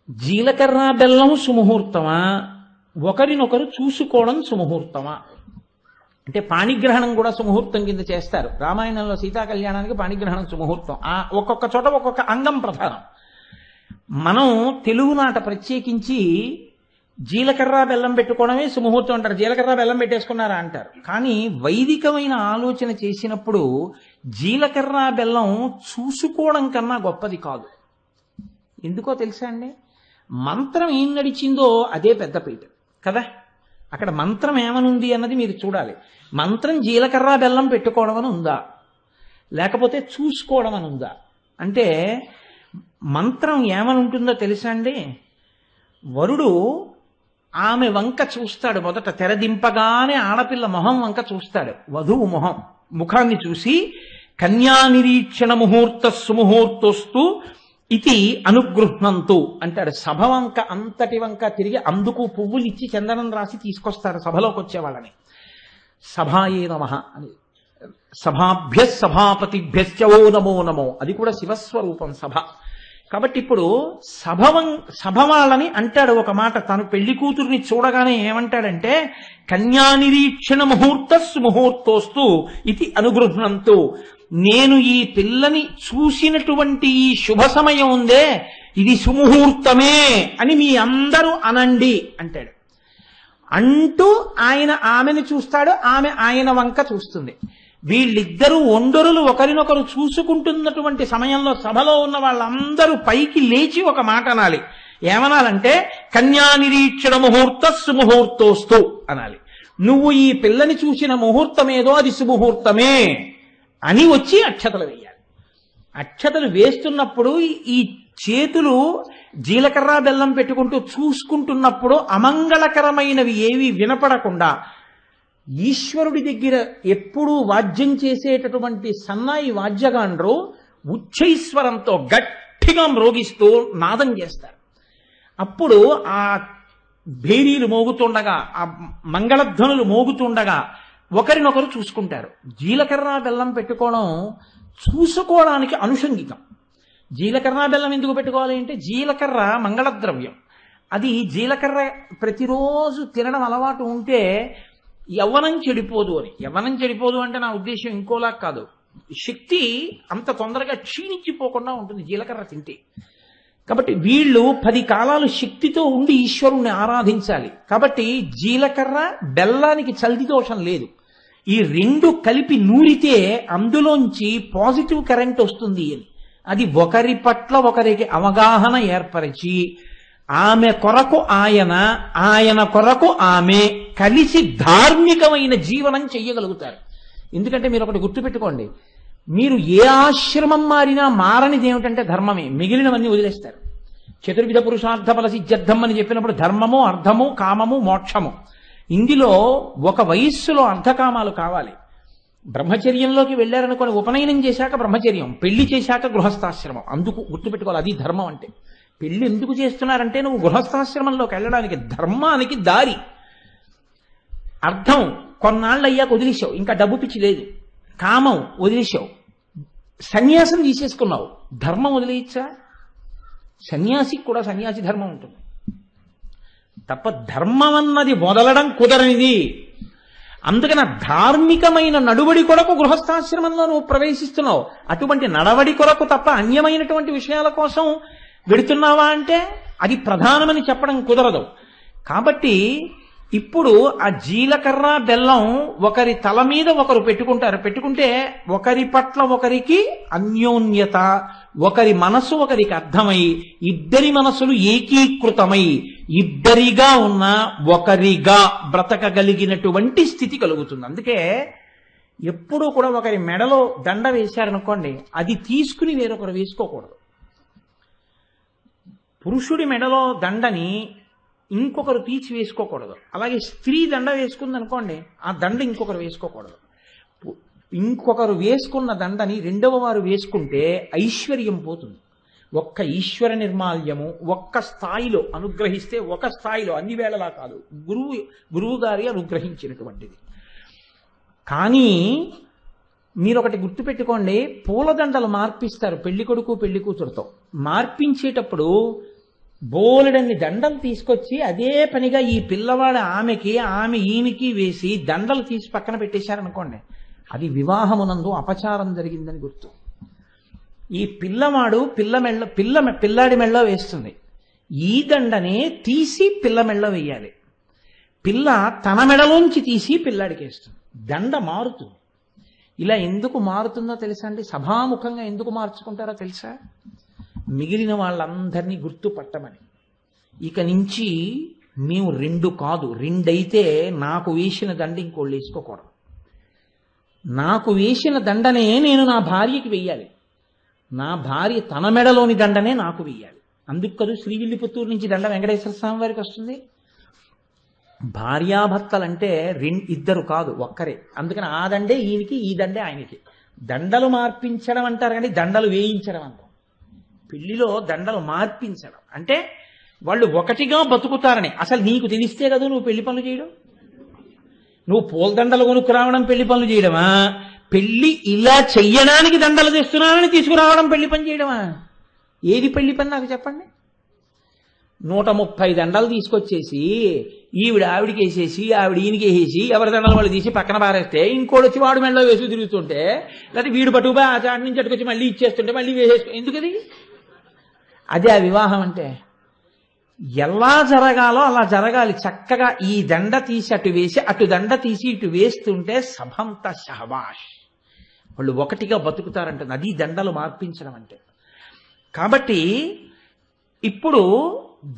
జీలకర్ర బెల్లం సుముహూర్తమా, ఒకరినొకరు చూసుకోవడం సుముహూర్తమా? అంటే పాణిగ్రహణం కూడా సుముహూర్తం కింద చేస్తారు. రామాయణంలో సీతా కళ్యాణానికి పాణిగ్రహణం సుముహూర్తం. ఒక్కొక్క చోట ఒక్కొక్క అంగం ప్రధానం. మనం తెలుగునాట ప్రత్యేకించి జీలకర్ర బెల్లం పెట్టుకోవడమే సుముహూర్తం అంటారు. జీలకర్ర బెల్లం పెట్టేసుకున్నారా అంటారు. కానీ వైదికమైన ఆలోచన చేసినప్పుడు జీలకర్ర బెల్లం చూసుకోవడం కన్నా గొప్పది కాదు. ఎందుకో తెలుసా అండి? మంత్రం ఏం నడిచిందో అదే పెద్దపీట కదా. అక్కడ మంత్రం ఏమనుంది అన్నది మీరు చూడాలి. మంత్రం జీలకర్ర బెల్లం పెట్టుకోవడం అని ఉందా, లేకపోతే చూసుకోవడం అని ఉందా? అంటే మంత్రం ఏమని ఉంటుందో తెలుసా అండి? వరుడు ఆమె వంక చూస్తాడు. మొదట తెరదింపగానే ఆడపిల్ల మొహం వంక చూస్తాడు. వధువు ముఖాన్ని చూసి కన్యా నిరీక్షణ ముహూర్త సుముహూర్తోస్తు ఇది అనుగృహ్ణంతు అంటాడు. సభ వంక అంతటి వంక తిరిగి అందుకు పువ్వులు ఇచ్చి చందనం రాసి తీసుకొస్తారు సభలోకి వచ్చే వాళ్ళని. సభాయే నమః అని, సభాభ్య సభాపతిభ్యశ్చ ఓ నమో నమో, అది కూడా శివస్వరూపం సభ. కాబట్టి ఇప్పుడు సభ వాళ్ళని అంటాడు ఒక మాట. తను పెళ్లి కూతుర్ని చూడగానే ఏమంటాడంటే కన్యా నిరీక్షణ ముహూర్త సుముహూర్తోస్తు ఇది అనుగృహ్ణంతు, నేను ఈ పిల్లని చూసినటువంటి ఈ శుభ సమయం ఉందే ఇది సుముహూర్తమే అని మీ అందరూ అనండి అంటాడు. అంటూ ఆయన ఆమెను చూస్తాడు, ఆమె ఆయన వంక చూస్తుంది. వీళ్ళిద్దరూ ఒండరులు ఒకరినొకరు చూసుకుంటున్నటువంటి సమయంలో సభలో ఉన్న వాళ్ళందరూ పైకి లేచి ఒక మాట అనాలి. ఏమనాలంటే కన్యా నిరీక్షణ ముహూర్త సుముహూర్తోస్తు అనాలి. నువ్వు ఈ పిల్లని చూసిన ముహూర్తం ఏదో అది సుముహూర్తమే అని వచ్చి అక్షతలు వేయాలి. అక్షతలు వేస్తున్నప్పుడు ఈ చేతులు జీలకర్ర బెల్లం పెట్టుకుంటూ చూసుకుంటున్నప్పుడు అమంగళకరమైనవి ఏవి వినపడకుండా ఈశ్వరుడి దగ్గర ఎప్పుడూ వాద్యం చేసేటటువంటి సన్నాయి వాద్యగాండ్రు ఉచ్చైస్వరంతో గట్టిగా మ్రోగిస్తూ నాదం చేస్తారు. అప్పుడు ఆ భేరీలు మోగుతుండగా, ఆ మంగళధ్వనులు మోగుతుండగా ఒకరినొకరు చూసుకుంటారు. జీలకర్ర బెల్లం పెట్టుకోవడం చూసుకోవడానికి అనుషంగికం. జీలకర్ర బెల్లం ఎందుకు పెట్టుకోవాలి అంటే జీలకర్ర మంగళద్రవ్యం. అది జీలకర్ర ప్రతిరోజు తినడం అలవాటు ఉంటే యవ్వనం చెడిపోదు అని. యవ్వనం చెడిపోదు అంటే నా ఉద్దేశం ఇంకోలా కాదు, శక్తి అంత తొందరగా క్షీణించిపోకుండా ఉంటుంది జీలకర్ర తింటే. కాబట్టి వీళ్ళు 10 కాలాలు శక్తితో ఉండి ఈశ్వరుణ్ణి ఆరాధించాలి. కాబట్టి జీలకర్ర బెల్లానికి చల్ది దోషం లేదు. ఈ రెండు కలిపి నూరితే అందులోంచి పాజిటివ్ కరెంట్ వస్తుంది అని. అది ఒకరి పట్ల ఒకరికి అవగాహన ఏర్పరిచి ఆమె కొరకు ఆయన, ఆయన కొరకు ఆమె కలిసి ధార్మికమైన జీవనం చెయ్యగలుగుతారు. ఎందుకంటే మీరు ఒకటి గుర్తుపెట్టుకోండి, మీరు ఏ ఆశ్రమం మారినా మారనిది ఏమిటంటే ధర్మమే. మిగిలినవన్నీ వదిలేస్తారు. చతుర్విధ పురుషార్థ ఫల సిద్ధ్యర్థం అని చెప్పినప్పుడు ధర్మము, అర్థము, కామము, మోక్షము. ఇందులో ఒక వయస్సులో అర్ధకామాలు కావాలి. బ్రహ్మచర్యంలోకి వెళ్ళారనుకొని ఉపనయనం చేశాక బ్రహ్మచర్యం, పెళ్లి చేశాక గృహస్థాశ్రమం. అందుకు గుర్తుపెట్టుకోవాలి, అది ధర్మం అంటే. పెళ్లి ఎందుకు చేస్తున్నారంటే నువ్వు గృహస్థాశ్రమంలోకి వెళ్ళడానికి, ధర్మానికి దారి. అర్థం కొన్నాళ్ళు అయ్యాక వదిలేసావు, ఇంకా డబ్బు పిచ్చి లేదు. కామం వదిలేసావు, సన్యాసం తీసేసుకున్నావు, ధర్మం వదిలేయచ్చా? సన్యాసికి కూడా సన్యాసి ధర్మం ఉంటుంది తప్ప ధర్మం అన్నది వదలడం కుదరనిది. అందుకని ధార్మికమైన నడువడి కొరకు గృహస్థాశ్రమంలో నువ్వు ప్రవేశిస్తున్నావు. అటువంటి నడవడి కొరకు తప్ప అన్యమైనటువంటి విషయాల కోసం వెడుతున్నావా అంటే అది ప్రధానమని చెప్పడం కుదరదు. కాబట్టి ఇప్పుడు ఆ జీలకర్ర బెల్లం ఒకరి తల మీద ఒకరు పెట్టుకుంటారు. పెట్టుకుంటే ఒకరి పట్ల ఒకరికి అన్యోన్యత, ఒకరి మనసు ఒకరికి అర్థమై ఇద్దరి మనసులు ఏకీకృతమై ఇద్దరిగా ఉన్న ఒకరిగా బ్రతకగలిగినటువంటి స్థితి కలుగుతుంది. అందుకే ఎప్పుడూ కూడా ఒకరి మెడలో దండ వేశారనుకోండి, అది తీసుకుని వేరొకరు వేసుకోకూడదు. పురుషుడి మెడలో దండని ఇంకొకరు తీసి వేసుకోకూడదు. అలాగే స్త్రీ దండ వేసుకుందనుకోండి, ఆ దండ ఇంకొకరు వేసుకోకూడదు. ఇంకొకరు వేసుకున్న దండని రెండవ వారు వేసుకుంటే ఐశ్వర్యం పోతుంది. ఒక్క ఈశ్వర నిర్మాల్యము ఒక్క స్థాయిలో అనుగ్రహిస్తే, ఒక స్థాయిలో అన్ని వేళలా కాదు, గురువు గారి అనుగ్రహించినటువంటిది. కానీ మీరు ఒకటి గుర్తుపెట్టుకోండి, పూలదండలు మార్పిస్తారు పెళ్లి కొడుకు పెళ్లి కూతురుతో. మార్పించేటప్పుడు బోలెడన్ని దండలు తీసుకొచ్చి అదే పనిగా ఈ పిల్లవాడు ఆమెకి, ఆమె ఈయనకి వేసి దండలు తీసి పక్కన పెట్టేశారనుకోండి, అది వివాహమునందు అపచారం జరిగిందని గుర్తు. ఈ పిల్లవాడు పిల్లాడి మెళ్ళో వేస్తుంది, ఈ దండనే తీసి పిల్ల మెళ్ళో వేయాలి. పిల్ల తన మెడలోంచి తీసి పిల్లాడికి వేస్తుంది. దండ మారుతుంది. ఇలా ఎందుకు మారుతుందో తెలుసా అండి? సభాముఖంగా ఎందుకు మార్చుకుంటారో తెలుసా? మిగిలిన వాళ్ళందరినీ గుర్తుపట్టమని. ఇక నుంచి మేము రెండు కాదు, రెండైతే నాకు వేసిన దండ ఇంకోళ్ళు వేసుకోకూడదు. నాకు వేసిన దండనే నేను నా భార్యకి వెయ్యాలి, నా భార్య తన మెడలోని దండనే నాకు వెయ్యాలి. అందుకు కదా శ్రీవిల్లిపుత్తూరు నుంచి దండ వెంకటేశ్వర స్వామి వారికి వస్తుంది. భార్యాభర్తలంటే ఇద్దరు కాదు, ఒక్కరే. అందుకని ఆ దండే ఈయనకి, ఈ దండే ఆయనకి. దండలు మార్పించడం అంటారు కానీ దండలు వేయించడం అంటారు. పెళ్లిలో దండలు మార్పించడం అంటే వాళ్ళు ఒకటిగా బతుకుతారని. అసలు నీకు తెలిస్తే కదా నువ్వు పెళ్లి పనులు చేయడం. నువ్వు పూలదండలు కొనుక్కు రావడం పెళ్లి పనులు చేయడమా? పెళ్లి ఇలా చెయ్యడానికి దండలు తెస్తున్నానని తీసుకురావడం పెళ్లి పని చేయడమా? ఏది పెళ్లి పని నాకు చెప్పండి. 130 దండలు తీసుకొచ్చేసి ఈవిడ ఆవిడికి వేసేసి, ఆవిడ ఈయనకి వేసేసి, ఎవరి దండలు వాళ్ళు తీసి పక్కన పారేస్తే ఇంకోటి వచ్చి వాడు మెడలో వేసి తిరుగుతుంటే, లేకపోతే వీడు పట్టుకుపో ఆ చాటి నుంచి అటుకొచ్చి మళ్ళీ ఇచ్చేస్తుంటే మళ్ళీ వేసేసుకో. ఎందుకది? అదే ఆ వివాహం అంటే. ఎలా జరగాలో అలా జరగాలి. చక్కగా ఈ దండ తీసి అటు వేసి, అటు దండ తీసి ఇటు వేస్తుంటే సభంత షహబాష్, వాళ్ళు ఒకటిగా బతుకుతారంటుంది. అది దండలు మార్పించడం అంటే. కాబట్టి ఇప్పుడు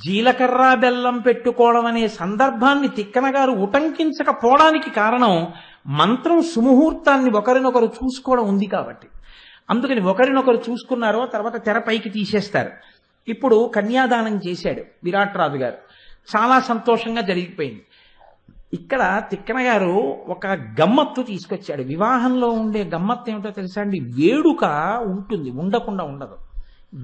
జీలకర్ర బెల్లం పెట్టుకోవడం అనే సందర్భాన్ని తిక్కన గారు ఉటంకించకపోవడానికి కారణం మంత్రం సుముహూర్తాన్ని ఒకరినొకరు చూసుకోవడం ఉంది కాబట్టి. అందుకని ఒకరినొకరు చూసుకున్నారో తర్వాత తెర పైకి తీసేస్తారు. ఇప్పుడు కన్యాదానం చేశాడు విరాట్ రాజు గారు, చాలా సంతోషంగా జరిగిపోయింది. ఇక్కడ తిక్కన గారు ఒక గమ్మత్తు తీసుకొచ్చాడు. వివాహంలో ఉండే గమ్మత్తు ఏమిటో తెలుసా అండి? వేడుక ఉంటుంది, ఉండకుండా ఉండదు.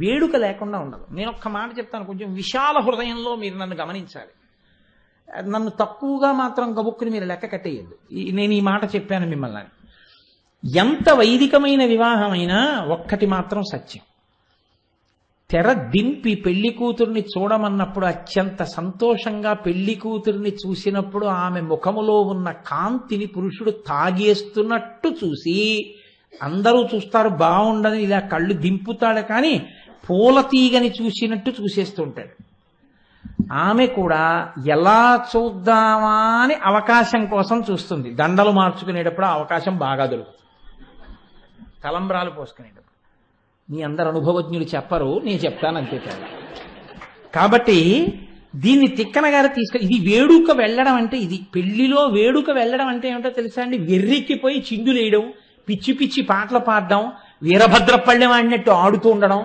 వేడుక లేకుండా ఉండదు. నేను ఒక్క మాట చెప్తాను, కొంచెం విశాల హృదయంలో మీరు నన్ను గమనించాలి. నన్ను తక్కువగా మాత్రం గబుక్కుని మీరు లెక్క కట్టేయద్దు. నేను ఈ మాట చెప్పాను మిమ్మల్ని. ఎంత వైదికమైన వివాహమైనా ఒక్కటి మాత్రం సత్యం, తెర దింపి పెళ్లి కూతుర్ని చూడమన్నప్పుడు అత్యంత సంతోషంగా పెళ్లి కూతుర్ని చూసినప్పుడు ఆమె ముఖములో ఉన్న కాంతిని పురుషుడు తాగేస్తున్నట్టు చూసి, అందరూ చూస్తారు బాగుండని ఇలా కళ్ళు దింపుతాడు, కానీ పూల తీగని చూసినట్టు చూసేస్తుంటాడు. ఆమె కూడా ఎలా చూద్దామా అని అవకాశం కోసం చూస్తుంది. దండలు మార్చుకునేటప్పుడు అవకాశం బాగా దొరుకుతుంది, తలంబ్రాలు పోసుకునేటప్పుడు. మీ అందరు అనుభవజ్ఞులు చెప్పరు, నేను చెప్తాను అంతే కదా. కాబట్టి దీన్ని తిక్కన గారు ఇది వేడుక వెళ్ళడం అంటే ఇది. పెళ్లిలో వేడుక వెళ్ళడం అంటే ఏమిటో తెలుసా అండి? వెర్రెక్కిపోయి చిందులేయడం, పిచ్చి పిచ్చి పాటలు పాడడం, వీరభద్రపళ్ళెం ఆడినట్టు ఆడుతూ ఉండడం,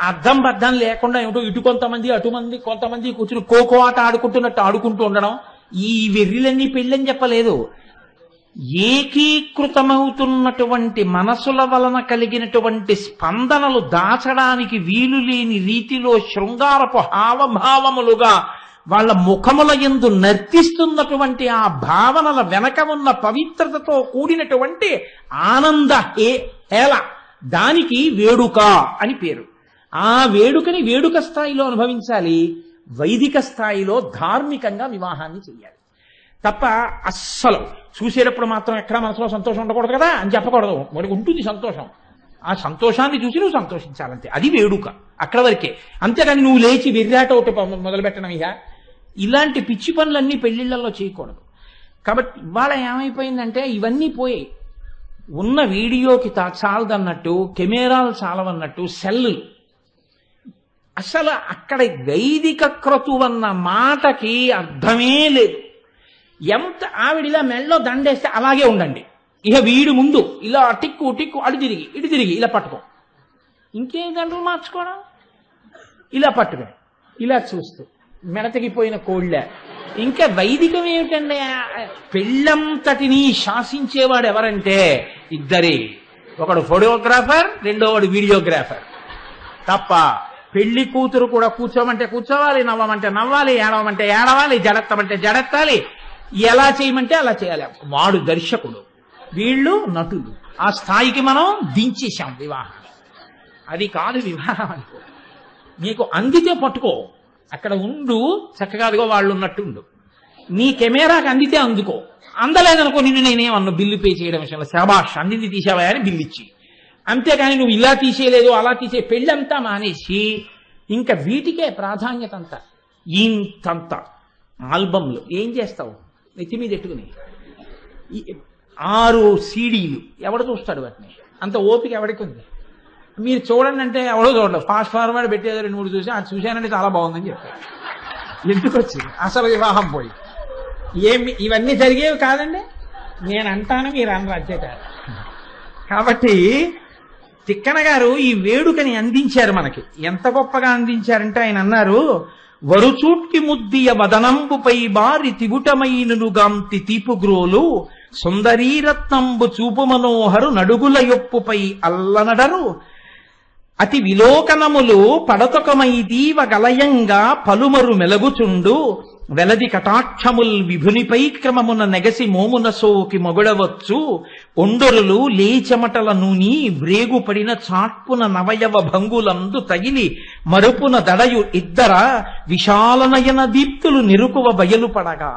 అర్థం బద్దం లేకుండా ఏమిటో ఇటు కొంతమంది కొంతమంది కూర్చుని ఖోఖో ఆట ఆడుకుంటున్నట్టు ఆడుకుంటూ ఉండడం. ఈ వెర్రిలన్నీ పెళ్ళని చెప్పలేదు. ఏకీకృతమవుతున్నటువంటి మనసుల వలన కలిగినటువంటి స్పందనలు దాచడానికి వీలు లేని రీతిలో శృంగారపు హావభావములుగా వాళ్ళ ముఖముల యందు నర్తిస్తున్నటువంటి ఆ భావనల వెనక ఉన్న పవిత్రతతో కూడినటువంటి ఆనంద హేళ, దానికి వేడుక అని పేరు. ఆ వేడుకని వేడుక స్థాయిలో అనుభవించాలి, వైదిక స్థాయిలో ధార్మికంగా వివాహాన్ని చెయ్యాలి. తప్ప అస్సలు చూసేటప్పుడు మాత్రం ఎక్కడ మనసులో సంతోషం ఉండకూడదు కదా అని చెప్పకూడదు. మనకు ఉంటుంది సంతోషం, ఆ సంతోషాన్ని చూసి నువ్వు సంతోషించాలంతే. అది వేడుక, అక్కడ వరకే. అంతేగాని నువ్వు లేచి వెర్రాట ఒకటి మొదలు పెట్టడం, ఇక ఇలాంటి పిచ్చి పనులన్నీ పెళ్లిళ్లలో చేయకూడదు. కాబట్టి ఇవాళ ఏమైపోయిందంటే ఇవన్నీ పోయాయి. ఉన్న వీడియోకి చాలదన్నట్టు, కెమెరాలు చాలవన్నట్టు సెల్లులు. అసలు అక్కడ వైదిక క్రతువన్న మాటకి అర్థమే లేదు. ఎంత ఆవిడిలా మెళ్ళో దండేస్తే అలాగే ఉండండి, ఇక వీడి ముందు ఇలా టిక్కు టిక్కు అటు తిరిగి ఇటు తిరిగి ఇలా పట్టుకో, ఇంకేం దండలు మార్చుకోవడం, ఇలా పట్టుకో, ఇలా చూస్తూ మెడతగిపోయిన కోళ్ళ. ఇంకా వైదికం ఏమిటండి? పెళ్ళంతటినీ శాసించేవాడు ఎవరంటే ఇద్దరే, ఒకడు ఫోటోగ్రాఫర్, రెండోవాడు వీడియోగ్రాఫర్. తప్ప పెళ్లి కూతురు కూడా కూర్చోమంటే కూర్చోవాలి, నవ్వమంటే నవ్వాలి, ఏడవమంటే ఏడవాలి, జడెత్తమంటే జడెత్తాలి, ఎలా చేయమంటే అలా చేయాలి. వాడు దర్శకుడు, వీళ్ళు నటులు. ఆ స్థాయికి మనం దించేశాం వివాహం. అది కాదు వివాహం అంటే. నీకు అందితే పట్టుకో, అక్కడ ఉండు, చక్కగా అదిగో వాళ్ళు ఉన్నట్టు ఉండు. నీ కెమెరాకి అందితే అందుకో, అందలేదనుకో నిన్ను నేనేమన్నా బిల్లు పే చేయడం విషయంలో శబాష్ అందింది తీసావా అని బిల్లు ఇచ్చి, అంతేగాని నువ్వు ఇలా తీసేయలేదు అలా తీసే పెళ్ళంతా మానేసి ఇంకా వీటికే ప్రాధాన్యత అంతా. ఇంతంత ఆల్బమ్లు ఏం చేస్తావు నెత్తి మీద ఎట్టుకుని? 6 సీడీలు ఎవడు చూస్తాడు వాటిని? అంత ఓపిక ఎవడికి ఉంది? మీరు చూడండి అంటే ఎవడో చూడలేదు, ఫాస్ట్ ఫార్వర్డ్ పెట్టేది 2-3 చూసి అది చూశానంటే చాలా బాగుందని చెప్తారు. ఎందుకు వచ్చింది అసలు వివాహం పోయి? ఏమి ఇవన్నీ జరిగేవి కాదండి, నేను అంటాను మీరు అనరు అంతేట. కాబట్టి తిక్కన గారు ఈ వేడుకని అందించారు మనకి. ఎంత గొప్పగా అందించారంటే ఆయన అన్నారు, వరుచూట్కి ముద్దియ వదనంబుపై బారి తిగుటమైననుగాంతి తీపుగ్రోలు సుందరీరత్నంబు చూపు మనోహరు నడుగుల యొప్పుపై అల్లనడరు అతి విలోకనములు పడతొకమైదీవ గలయంగా పలుమరు మెలగుచుండు వెలది కటాక్షముల్ విభునిపై క్రమమున నెగసి మోమున సోకి మొగుడవచ్చు ఒండొరులు లేచమటల నూని వ్రేగుపడిన చాట్పున నవయవ భంగులందు తగిలి మరుపున దడయు ఇద్దర విశాలనయన దీప్తులు నిరుకువ బయలుపడగా.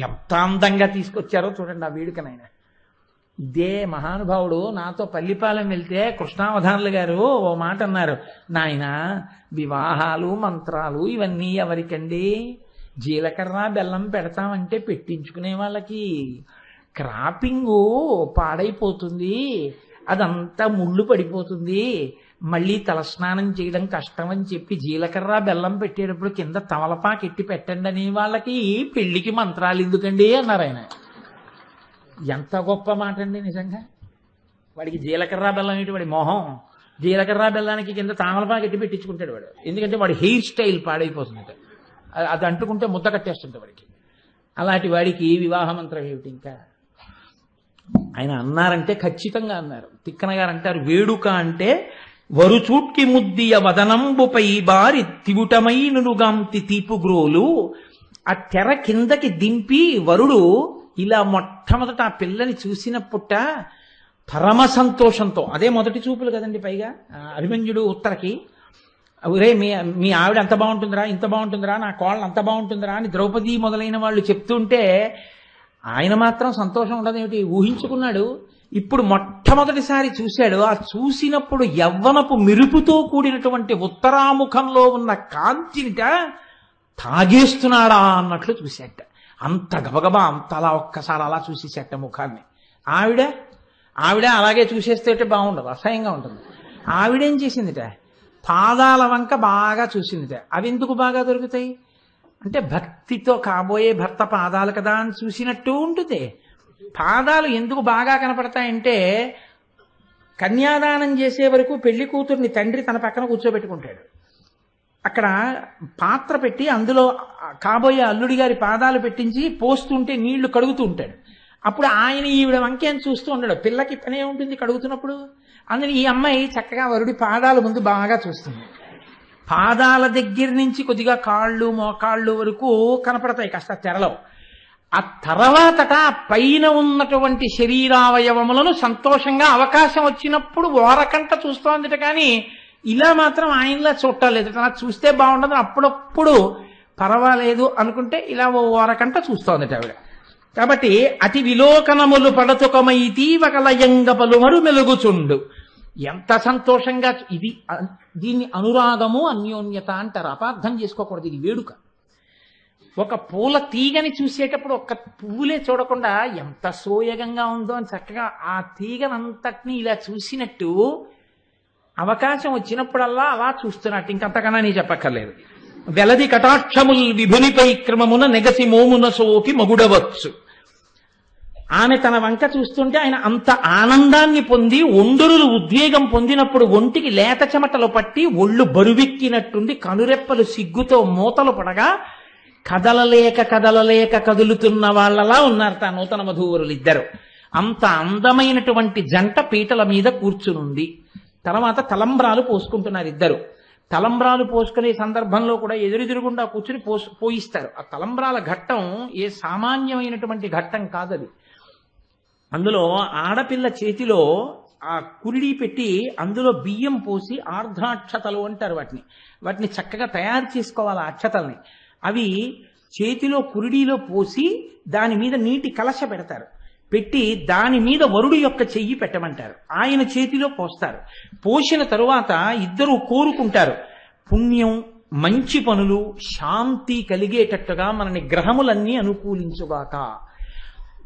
ఎంత అందంగా తీసుకొచ్చారో చూడండి ఆ వేడుకనైనా. ఇదే మహానుభావుడు నాతో పల్లిపాలెం వెళ్తే కృష్ణావధానులు గారు ఓ మాట అన్నారు, నాయన వివాహాలు మంత్రాలు ఇవన్నీ ఎవరికండి? జీలకర్ర బెల్లం పెడతామంటే పెట్టించుకునే వాళ్ళకి. క్రాపింగు పాడైపోతుంది, అదంతా ముళ్ళు పడిపోతుంది, మళ్ళీ తలస్నానం చేయడం కష్టం అని చెప్పి జీలకర్ర బెల్లం పెట్టేటప్పుడు కింద తమలపాకు ఎట్టి పెట్టండి అనే వాళ్ళకి పెళ్లికి మంత్రాలు ఎందుకండి అన్నారు ఆయన. ఎంత గొప్ప మాట అండి నిజంగా. వాడికి జీలకర్ర బెల్లం ఏంటి? వాడి మొహం జీలకర్ర బెల్లానికి కింద తామలపాకు ఎట్టి పెట్టించుకుంటాడు వాడు. ఎందుకంటే వాడి హెయిర్ స్టైల్ పాడైపోతుంది, అది అంటుకుంటే ముద్ద కట్టేస్తుంది వాడికి. అలాంటి వాడికి వివాహ మంత్రం ఏమిటి? ఇంకా ఆయన అన్నారంటే ఖచ్చితంగా అన్నారు. తిక్కన గారు అంటారు, వేడుక అంటే వరుచూట్కి ముద్దియ వదనంబుపై బారి తివుటమైనుగాంతి తీపుగ్రోలు. ఆ తెర కిందకి దింపి వరుడు ఇలా మొట్టమొదట ఆ పిల్లని చూసినప్పుట పరమ సంతోషంతో, అదే మొదటి చూపులు కదండి. పైగా అభిమన్యుడు ఉత్తరకి, ఒరే మీ ఆవిడ అంత బాగుంటుందిరా, ఇంత బాగుంటుందిరా, నా కోళ్ళ అంత బాగుంటుందిరా అని ద్రౌపది మొదలైన వాళ్ళు చెప్తుంటే ఆయన మాత్రం సంతోషం ఉండదేమిటి? ఊహించుకున్నాడు. ఇప్పుడు మొట్టమొదటిసారి చూశాడు. ఆ చూసినప్పుడు యవ్వనపు మెరుపుతో కూడినటువంటి ఉత్తరాముఖంలో ఉన్న కాంతినిట తాగేస్తున్నాడా అన్నట్లు చూశాట. అంత గబగబా అంత అలా ఒక్కసారి అలా చూసేసేట ముఖాన్ని. ఆవిడ అలాగే చూసేస్తే బాగుండదు, అసహ్యంగా ఉంటుంది. ఆవిడేం చేసిందిట? పాదాల వంక బాగా చూసిందిట. అవి ఎందుకు బాగా దొరుకుతాయి అంటే భక్తితో కాబోయే భర్త పాదాలు కదా అని చూసినట్టు ఉంటుంది. పాదాలు ఎందుకు బాగా కనపడతాయంటే కన్యాదానం చేసే వరకు పెళ్లి కూతుర్ని తండ్రి తన పక్కన కూర్చోబెట్టుకుంటాడు. అక్కడ పాత్ర పెట్టి అందులో కాబోయే అల్లుడి గారి పాదాలు పెట్టించి పోస్తుంటే నీళ్లు కడుగుతూ ఉంటాడు. అప్పుడు ఆయన ఈవిడ వంకేం చూస్తూ ఉండడు, పిల్లకి పనే ఉంటుంది కడుగుతున్నప్పుడు. అందుకని ఈ అమ్మాయి చక్కగా వరుడి పాదాల ముందు బాగా చూస్తుంది. పాదాల దగ్గర నుంచి కొద్దిగా కాళ్ళు మోకాళ్ళు వరకు కనపడతాయి కాస్త తెరలో. ఆ తర్వాతట పైన ఉన్నటువంటి శరీరావయవములను సంతోషంగా అవకాశం వచ్చినప్పుడు ఓరకంట చూస్తోందిట. కానీ ఇలా మాత్రం ఆయనలా చూడలేదు. అలా చూస్తే బాగుండదు, అప్పుడప్పుడు పర్వాలేదు అనుకుంటే ఇలా ఓరకంట చూస్తోందిట ఆవిడ. కాబట్టి అతి విలోకనములు పడతుకమైతీవ కలయంగ పలుమరు మెలుగుచుండు. ఎంత సంతోషంగా దీన్ని అనురాగము అన్యోన్యత అంటారు. అపార్థం చేసుకోకూడదు, ఇది వేడుక. ఒక పూల తీగని చూసేటప్పుడు ఒక్క పువ్వులే చూడకుండా ఎంత సోయగంగా ఉందో అని చక్కగా ఆ తీగనంతటిని ఇలా చూసినట్టు అవకాశం వచ్చినప్పుడల్లా అలా చూస్తున్నట్టు ఇంకంతకన్నా నీ చెప్పక్కర్లేదు. వెలది కటాక్షముల్ విభునిపై క్రమమున నెగసి మోమున సోకి మగుడవచ్చు. ఆమె తన వంక చూస్తుంటే ఆయన అంత ఆనందాన్ని పొంది ఒండురులు ఉద్వేగం పొందినప్పుడు ఒంటికి లేత చెమటలు పట్టి ఒళ్ళు బరువెక్కినట్టుండి కనురెప్పలు సిగ్గుతో మూతలు పడగా కదలలేక కదులుతున్న వాళ్ళలా ఉన్నారు తా నూతన వధూవరులు ఇద్దరు. అంత అందమైనటువంటి జంట పీటల మీద కూర్చునుంది. తర్వాత తలంబ్రాలు పోసుకుంటున్నారు ఇద్దరు. తలంబ్రాలు పోసుకునే సందర్భంలో కూడా ఎదురుకుండా కూర్చుని పోయిస్తారు. ఆ తలంబ్రాల ఘట్టం ఏ సామాన్యమైనటువంటి ఘట్టం కాదది. అందులో ఆడపిల్ల చేతిలో ఆ కురిడి పెట్టి అందులో బియ్యం పోసి ఆర్ద్రాక్షతలు అంటారు వాటిని చక్కగా తయారు చేసుకోవాలి ఆ అక్షతల్ని. అవి చేతిలో కురిడిలో పోసి దాని మీద నీటి కలశ పెడతారు. పెట్టి దాని మీద వరుడు యొక్క చెయ్యి పెట్టమంటారు. ఆయన చేతిలో పోస్తారు. పోసిన తరువాత ఇద్దరు కోరుకుంటారు, పుణ్యం, మంచి పనులు, శాంతి కలిగేటట్టుగా మనని గ్రహములన్నీ అనుకూలించుగాక.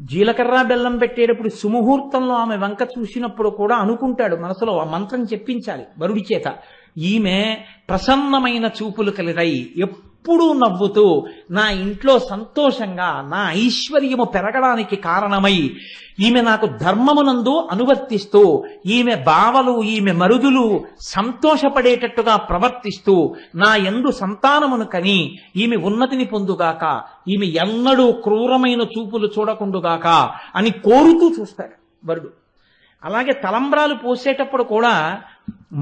జీలకర్ర బెల్లం పెట్టేటప్పుడు సుముహూర్తంలో ఆమె వంక చూసినప్పుడు కూడా అనుకుంటాడు మనసులో, ఆ మంత్రం చెప్పించాలి వరుడి చేత. ఈమె ప్రసన్నమైన చూపులు కలిరై ఎప్పుడూ నవ్వుతూ నా ఇంట్లో సంతోషంగా నా ఐశ్వర్యము పెరగడానికి కారణమై ఈమె నాకు ధర్మమునందు అనువర్తిస్తూ ఈమె బావలు ఈమె మరుదులు సంతోషపడేటట్టుగా ప్రవర్తిస్తూ నా యందు సంతానమును కని ఈమె ఉన్నతిని పొందుగాక, ఈమె ఎన్నడూ క్రూరమైన చూపులు చూడకుండుగాక అని కోరుతూ చూస్తాడు వరుడు. అలాగే తలంబ్రాలు పోసేటప్పుడు కూడా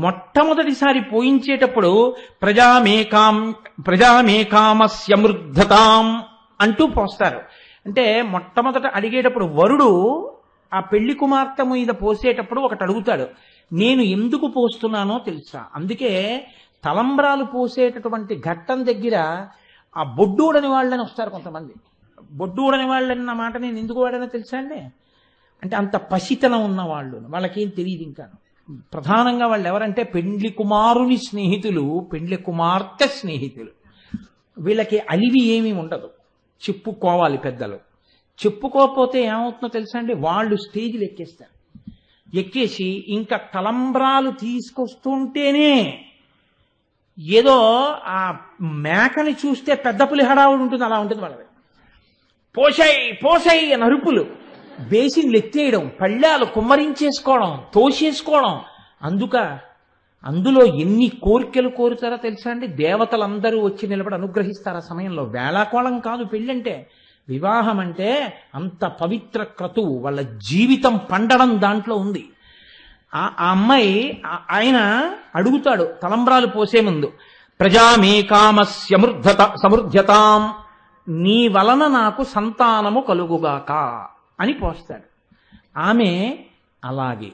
మొట్టమొదటిసారి పోయించేటప్పుడు ప్రజామేకామస్యమృద్ధతాం అంటూ పోస్తారు. అంటే మొట్టమొదట అడిగేటప్పుడు వరుడు ఆ పెళ్లి కుమార్తె మీద పోసేటప్పుడు ఒకటి అడుగుతాడు, నేను ఎందుకు పోస్తున్నానో తెలుసా? అందుకే తలంబ్రాలు పోసేటటువంటి ఘట్టం దగ్గర ఆ బొడ్డూడని వాళ్ళని వస్తారు కొంతమంది. బొడ్డూడని వాళ్ళన్న మాట నేను ఎందుకు వాడానో తెలుసా అండి? అంటే అంత పసితనం ఉన్న వాళ్ళు, వాళ్ళకేం తెలియదు. ఇంకా ప్రధానంగా వాళ్ళు ఎవరంటే పెండ్లి కుమారుని స్నేహితులు, పెండ్లి కుమార్తె స్నేహితులు. వీళ్ళకి అలివి ఏమీ ఉండదు, చెప్పుకోవాలి పెద్దలు. చెప్పుకోకపోతే ఏమవుతుందో తెలుసా అండి? వాళ్ళు స్టేజ్లు ఎక్కేస్తారు. ఎక్కేసి ఇంకా తలంబ్రాలు తీసుకొస్తుంటేనే ఏదో ఆ మేకని చూస్తే పెద్ద పులి హడావుడు ఉంటుంది, అలా ఉంటుంది వాళ్ళది. పోసై అని అరుపులు, బేసిన్లు ఎత్తేయడం, పళ్ళాలు కుమ్మరించేసుకోవడం, తోసేసుకోవడం. అందులో ఎన్ని కోరికలు కోరుతారో తెలుసా అండి? దేవతలందరూ వచ్చి నిలబడి అనుగ్రహిస్తారు ఆ సమయంలో. వేళాకోళం కాదు పెళ్ళంటే. వివాహం అంటే అంత పవిత్ర క్రతువు, వాళ్ళ జీవితం పండడం దాంట్లో ఉంది. ఆ అమ్మాయి ఆయన అడుగుతాడు తలంబ్రాలు పోసే ముందు, సమృద్ధతాం, నీ వలన నాకు సంతానము కలుగుగాక అని పోస్తాడు. ఆమె అలాగే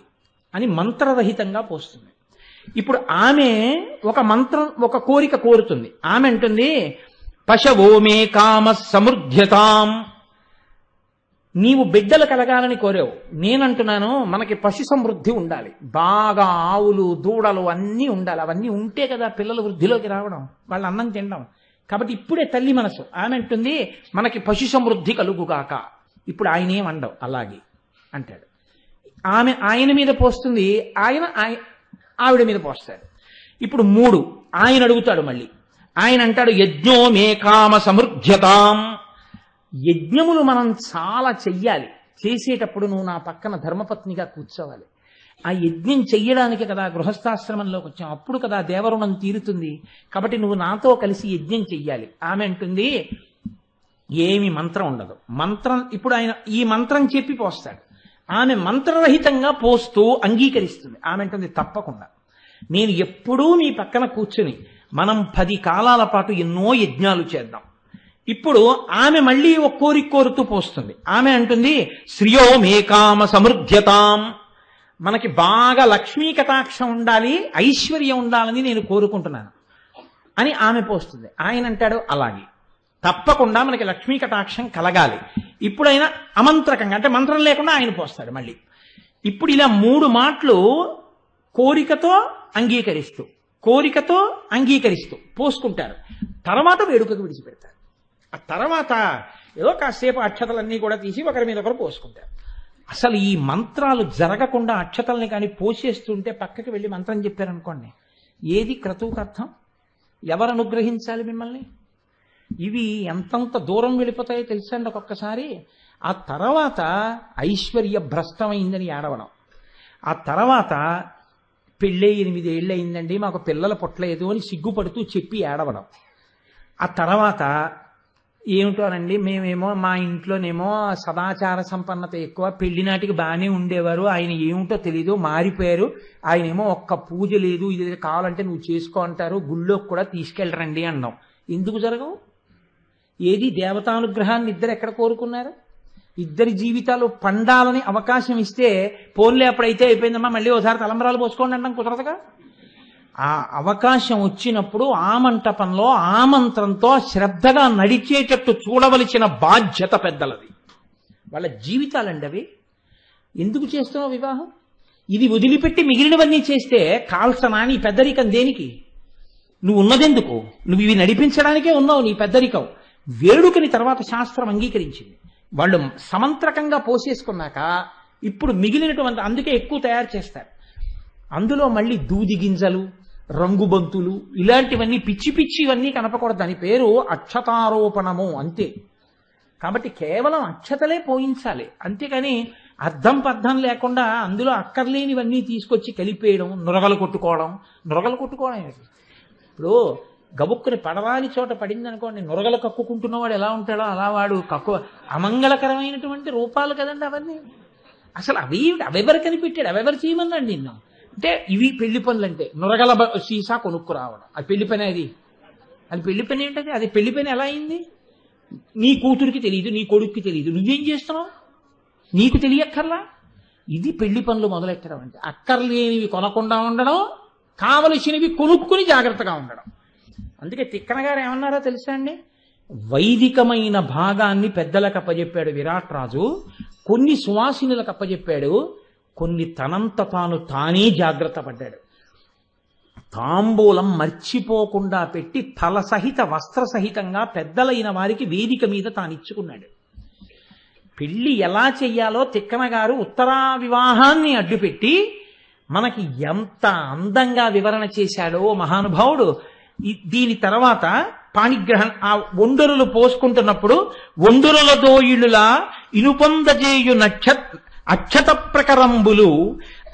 అని మంత్రరహితంగా పోస్తుంది. ఇప్పుడు ఆమె ఒక కోరిక కోరుతుంది. ఆమె అంటుంది, పశవో మే కామ సమృద్ధ్యతాం, నీవు బిడ్డలు కలగాలని కోరావు. నేనంటున్నాను మనకి పశు సమృద్ధి ఉండాలి, బాగా ఆవులు దూడలు అన్నీ ఉండాలి. అవన్నీ ఉంటే కదా పిల్లలు వృద్ధిలోకి రావడం, వాళ్ళు అన్నం తినడం. కాబట్టి ఇప్పుడే తల్లి మనసు ఆమె అంటుంది మనకి పశు సమృద్ధి కలుగుగాక. ఇప్పుడు ఆయన ఏమండవు అలాగే అంటాడు. ఆమె ఆయన మీద పోస్తుంది, ఆయన ఆవిడ మీద పోస్తాడు. ఇప్పుడు 3 ఆయన అడుగుతాడు మళ్ళీ. ఆయన అంటాడు, యజ్ఞో మే కామ సమృద్ధ్యతాం, యజ్ఞములు మనం చాలా చెయ్యాలి. చేసేటప్పుడు నువ్వు నా పక్కన ధర్మపత్నిగా కూర్చోవాలి. ఆ యజ్ఞం చెయ్యడానికి కదా గృహస్థాశ్రమంలోకి వచ్చాం, అప్పుడు కదా దేవరుణం తీరుతుంది. కాబట్టి నువ్వు నాతో కలిసి యజ్ఞం చెయ్యాలి. ఆమె అంటుంది ఏమి మంత్రం ఉండదు. ఇప్పుడు ఆయన ఈ మంత్రం చెప్పి పోస్తాడు. ఆమె మంత్రరహితంగా పోస్తూ అంగీకరిస్తుంది. ఆమె అంటుంది తప్పకుండా నేను ఎప్పుడూ నీ పక్కన కూర్చుని మనం 10 కాలాల పాటు ఎన్నో యజ్ఞాలు చేద్దాం. ఇప్పుడు ఆమె మళ్ళీ ఒక కోరిక కోరుతూ పోస్తుంది. ఆమె అంటుంది శ్రియో మేకామ సమృద్ధ్యతాం, మనకి బాగా లక్ష్మీ కటాక్షం ఉండాలి, ఐశ్వర్యం ఉండాలని నేను కోరుకుంటున్నాను అని ఆమె పోస్తుంది. ఆయన అంటాడు అలాగే తప్పకుండా మనకి లక్ష్మీ కటాక్షం కలగాలి. ఇప్పుడైనా అమంత్రకంగా అంటే మంత్రం లేకుండా ఆయన పోస్తాడు మళ్ళీ. ఇప్పుడు ఇలా 3 మాటలు కోరికతో అంగీకరిస్తూ పోసుకుంటారు. తర్వాత వేడుకకు విడిచిపెడతారు. ఆ తర్వాత ఏదో కాసేపు అక్షతలన్నీ కూడా తీసి ఒకరి మీద ఒకరు పోసుకుంటారు. అసలు ఈ మంత్రాలు జరగకుండా అక్షతల్ని కానీ పోసేస్తుంటే పక్కకి వెళ్ళి మంత్రం చెప్పారనుకోండి, ఏది క్రతువుకు అర్థం? ఎవరు అనుగ్రహించాలి మిమ్మల్ని? ఇవి ఎంతంత దూరం వెళ్ళిపోతాయో తెలుసండి ఒక్కొక్కసారి. ఆ తర్వాత ఐశ్వర్య భ్రష్టమైందని ఏడవడం, ఆ తర్వాత పెళ్ళే 8 ఏళ్ళు అయిందండి మాకు పిల్లలు పుట్టలేదు అని సిగ్గుపడుతూ చెప్పి ఏడవడం, ఆ తర్వాత ఏమిటోనండి మేమేమో మా ఇంట్లోనేమో సదాచార సంపన్నత ఎక్కువ, పెళ్లి నాటికి బాగానే ఉండేవారు, ఆయన ఏమిటో తెలీదు మారిపోయారు, ఆయనేమో ఒక్క పూజ లేదు, ఇది కావాలంటే నువ్వు చేసుకో అంటారు, గుళ్ళోకి కూడా తీసుకెళ్ళరండి అన్నాం. ఎందుకు జరగవు? ఏది దేవతానుగ్రహాన్ని ఇద్దరు ఎక్కడ కోరుకున్నారు? ఇద్దరి జీవితాలు పండాలని అవకాశం ఇస్తే పోన్లే అప్పుడైతే అయిపోయిందమ్మా మళ్ళీ ఒకసారి తలంబరాలు పోసుకోండి అంటాం, కుదరదుగా. ఆ అవకాశం వచ్చినప్పుడు ఆ మంటపంలో ఆ మంత్రంతో శ్రద్ధగా నడిచేటట్టు చూడవలసిన బాధ్యత పెద్దలది. వాళ్ళ జీవితాలండి అవి. ఎందుకు చేస్తున్నావు వివాహం? ఇది వదిలిపెట్టి మిగిలినవన్నీ చేస్తే కాల్సనా నీ పెద్దరికం దేనికి? నువ్వు ఉన్నదెందుకు? నువ్వు ఇవి నడిపించడానికే ఉన్నావు. నీ పెద్దరికం వేడుకని తర్వాత శాస్త్రం అంగీకరించింది. వాళ్ళు సమంత్రకంగా పోసేసుకున్నాక ఇప్పుడు మిగిలినటువంటి అందుకే ఎక్కువ తయారు చేస్తారు. అందులో మళ్ళీ దూది గింజలు, రంగుబంతులు, ఇలాంటివన్నీ పిచ్చి పిచ్చివన్నీ కనపకూడదు. దాని పేరు అక్షతారోపణము అంతే. కాబట్టి కేవలం అక్షతలే పోయించాలి, అంతేకాని అర్థం పర్థం లేకుండా అందులో అక్కర్లేనివన్నీ తీసుకొచ్చి కలిపేయడం, నురగలు కొట్టుకోవడం ఏంటి? ఇప్పుడు గబుక్కుని పడవాని చోట పడింది అనుకోండి, నురగలు కక్కుకుంటున్నవాడు ఎలా ఉంటాడో అలా వాడు అమంగళకరమైనటువంటి రూపాలు కదండి అవన్నీ. అసలు అవెవరు కనిపెట్టాడు? అవెవరు చేయమన్నాడు నిన్ను? అంటే ఇవి పెళ్లి పనులు అంటే నురగల సీసా కొనుక్కు రావడం, అది పెళ్లి పని. అది పెళ్లి పని ఏంటది? అది పెళ్లి పని ఎలా అయింది? నీ కూతురికి తెలియదు, నీ కొడుక్కి తెలియదు, నువ్వేం చేస్తున్నావు? నీకు తెలియక్కర్లా? ఇది పెళ్లి పనులు మొదలెట్టడం అంటే. అక్కర్లేనివి కొనకుండా ఉండడం, కావలసినవి కొనుక్కుని జాగ్రత్తగా ఉండడం. అందుకే తిక్కన గారు ఏమన్నారో తెలుసా అండి? వైదికమైన భాగాన్ని పెద్దలకు అప్పచెప్పాడు విరాట్ రాజు, కొన్ని సువాసినులకు అప్పచెప్పాడు, కొన్ని తానే జాగ్రత్త పడ్డాడు. తాంబూలం మర్చిపోకుండా పెట్టి తల సహిత వస్త్ర సహితంగా పెద్దలైన వారికి వేదిక మీద తానిచ్చుకున్నాడు. పెళ్లి ఎలా చెయ్యాలో తిక్కన గారు ఉత్తరా వివాహాన్ని అడ్డుపెట్టి మనకి ఎంత అందంగా వివరణ చేశాడో మహానుభావుడు. దీని తర్వాత పాణిగ్రహం, ఆ ఒండరులు పోసుకుంటున్నప్పుడు ఒండరుల దోయిళ్ళులా ఇనుపొందజేయు అక్షత ప్రకరంబులు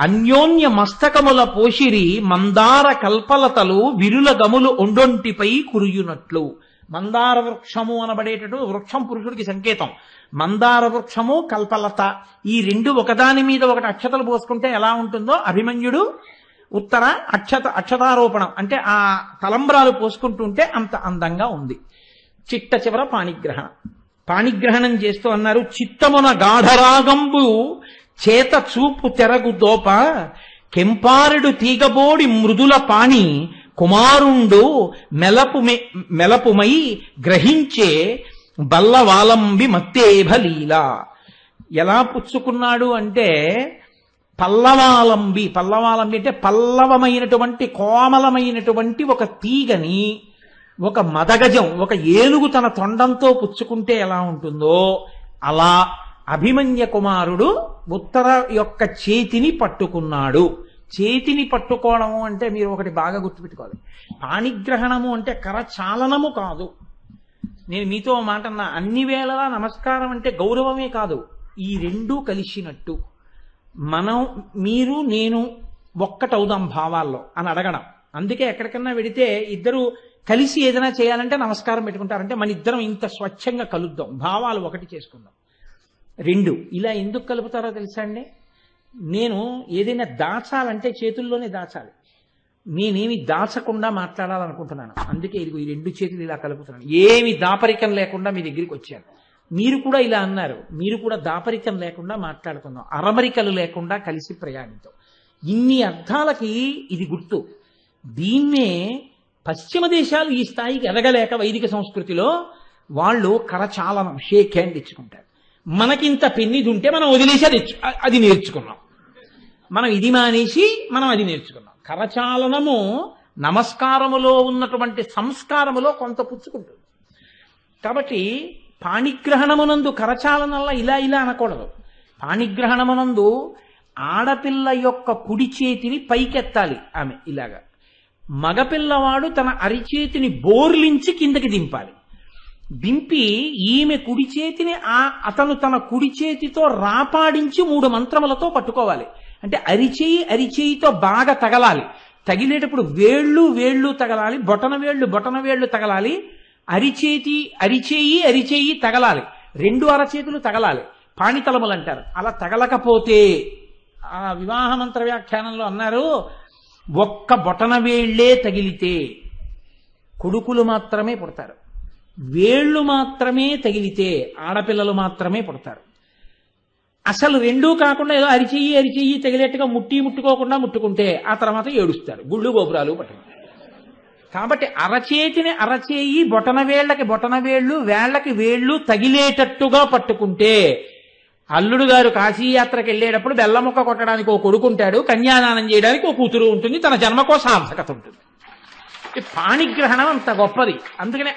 అన్యోన్య మస్తకముల పోషిరి మందార కల్పలతలు విరుల గములు ఒండొంటిపై కురియునట్లు. మందార వృక్షము అనబడేటట్టు వృక్షం పురుషుడికి సంకేతం. మందార వృక్షము, కల్పలత, ఈ రెండు ఒకదాని మీద ఒకటి అక్షతలు పోసుకుంటే ఎలా ఉంటుందో అభిమన్యుడు ఉత్తర అక్షతారోపణం అంటే ఆ తలంబ్రాలు పోసుకుంటుంటే అంత అందంగా ఉంది. చిట్ట చివర పాణిగ్రహణం చేస్తూ అన్నారు, చిత్తమున గాఢరాగంబు చేత చూపు తెరగు దోప కెంపారుడు తీగబోడి మృదుల పాణి కుమారుండు మెలపుమై గ్రహించే బల్లవాలంబి మత్తేభలీల. ఎలా పుచ్చుకున్నాడు అంటే పల్లవాలంబి అంటే పల్లవమైనటువంటి కోమలమైనటువంటి ఒక తీగని ఒక మదగజం, ఒక ఏనుగు తన తొండంతో పుచ్చుకుంటే ఎలా ఉంటుందో అలా అభిమన్య కుమారుడు ఉత్తర యొక్క చేతిని పట్టుకున్నాడు. చేతిని పట్టుకోవడము అంటే మీరు ఒకటి బాగా గుర్తుపెట్టుకోవాలి, పాణిగ్రహణము అంటే కరచాలనము కాదు. నేను మీతో మాట అన్నా, అన్ని వేళలా నమస్కారం అంటే గౌరవమే కాదు, ఈ రెండూ కలిసినట్టు మీరు నేను ఒక్కటవుదాం భావాల్లో అని అడగడం. అందుకే ఎక్కడికన్నా వెడితే ఇద్దరు కలిసి ఏదైనా చేయాలంటే నమస్కారం పెట్టుకుంటారంటే మన ఇద్దరం ఇంత స్వచ్ఛంగా కలుద్దాం, భావాలు ఒకటి చేసుకుందాం. రెండు ఇలా ఎందుకు కలుపుతారో తెలుసా అండి? నేను ఏదైనా దాచాలంటే చేతుల్లోనే దాచాలి, నేనేమి దాచకుండా మాట్లాడాలనుకుంటున్నాను. అందుకే ఇదిగో ఈ రెండు చేతులు ఇలా కలుపుతున్నాను, ఏమి దాపరికం లేకుండా మీ దగ్గరికి వచ్చాను. మీరు కూడా ఇలా అన్నారు, మీరు కూడా దాపరికం లేకుండా మాట్లాడుకుందాం, అరమరికలు లేకుండా కలిసి ప్రయాణిద్దాం. ఇన్ని అర్థాలకి ఇది గుర్తు. దీన్నే పశ్చిమ దేశాలు ఈ స్థాయికి ఎదగలేక వైదిక సంస్కృతిలో వాళ్ళు కరచాలనం, షేక్ హ్యాండ్ ఇచ్చుకుంటారు. మనకింత పెన్నిది ఉంటే మనం వదిలేసి అది నేర్చుకున్నాం, మనం ఇది మానేసి మనం అది నేర్చుకున్నాం. కరచాలనము నమస్కారములో ఉన్నటువంటి సంస్కారములో కొంత పుచ్చుకుంటుంది. కాబట్టి పాణిగ్రహణమునందు కరచాలనల్లా ఇలా ఇలా అనకూడదు. పాణిగ్రహణమునందు ఆడపిల్ల యొక్క కుడి చేతిని పైకెత్తాలి ఆమె ఇలాగా, మగపిల్లవాడు తన అరిచేతిని బోర్లించి కిందకి దింపాలి. దింపి ఈమె కుడి చేతిని అతను తన కుడి చేతితో రాపాడించి 3 మంత్రములతో పట్టుకోవాలి. అంటే అరిచేయితో బాగా తగలాలి. తగిలేటప్పుడు వేళ్ళు తగలాలి, బొటన వేళ్ళు తగలాలి, అరిచేయి తగలాలి, 2 అరచేతులు తగలాలి. పాణితలములు అంటారు. అలా తగలకపోతే ఆ వివాహ మంత్ర వ్యాఖ్యానంలో అన్నారు, ఒక్క బొటన వేళ్లే తగిలితే కొడుకులు మాత్రమే పుడతారు, వేళ్ళు మాత్రమే తగిలితే ఆడపిల్లలు మాత్రమే పుడతారు. అసలు 2 కాకుండా ఏదో అరిచెయ్యి తగిలేట్టుగా ముట్టుకోకుండా ముట్టుకుంటే ఆ తర్వాత ఏడుస్తారు, గుళ్ళు గోపురాలు పట్టుకుంటారు. కాబట్టి అరచేయి బొటన వేళ్ళు వేళ్లకి వేళ్ళు తగిలేటట్టుగా పట్టుకుంటే, అల్లుడు గారు కాశీయాత్రకు వెళ్ళేటప్పుడు బెల్లముక్క కొట్టడానికి ఓ కొడుకుంటాడు, కన్యాదానం చేయడానికి ఓ కూతురు ఉంటుంది, తన జన్మకో సార్థకత ఉంటుంది. పాణిగ్రహణం అంత గొప్పది. అందుకని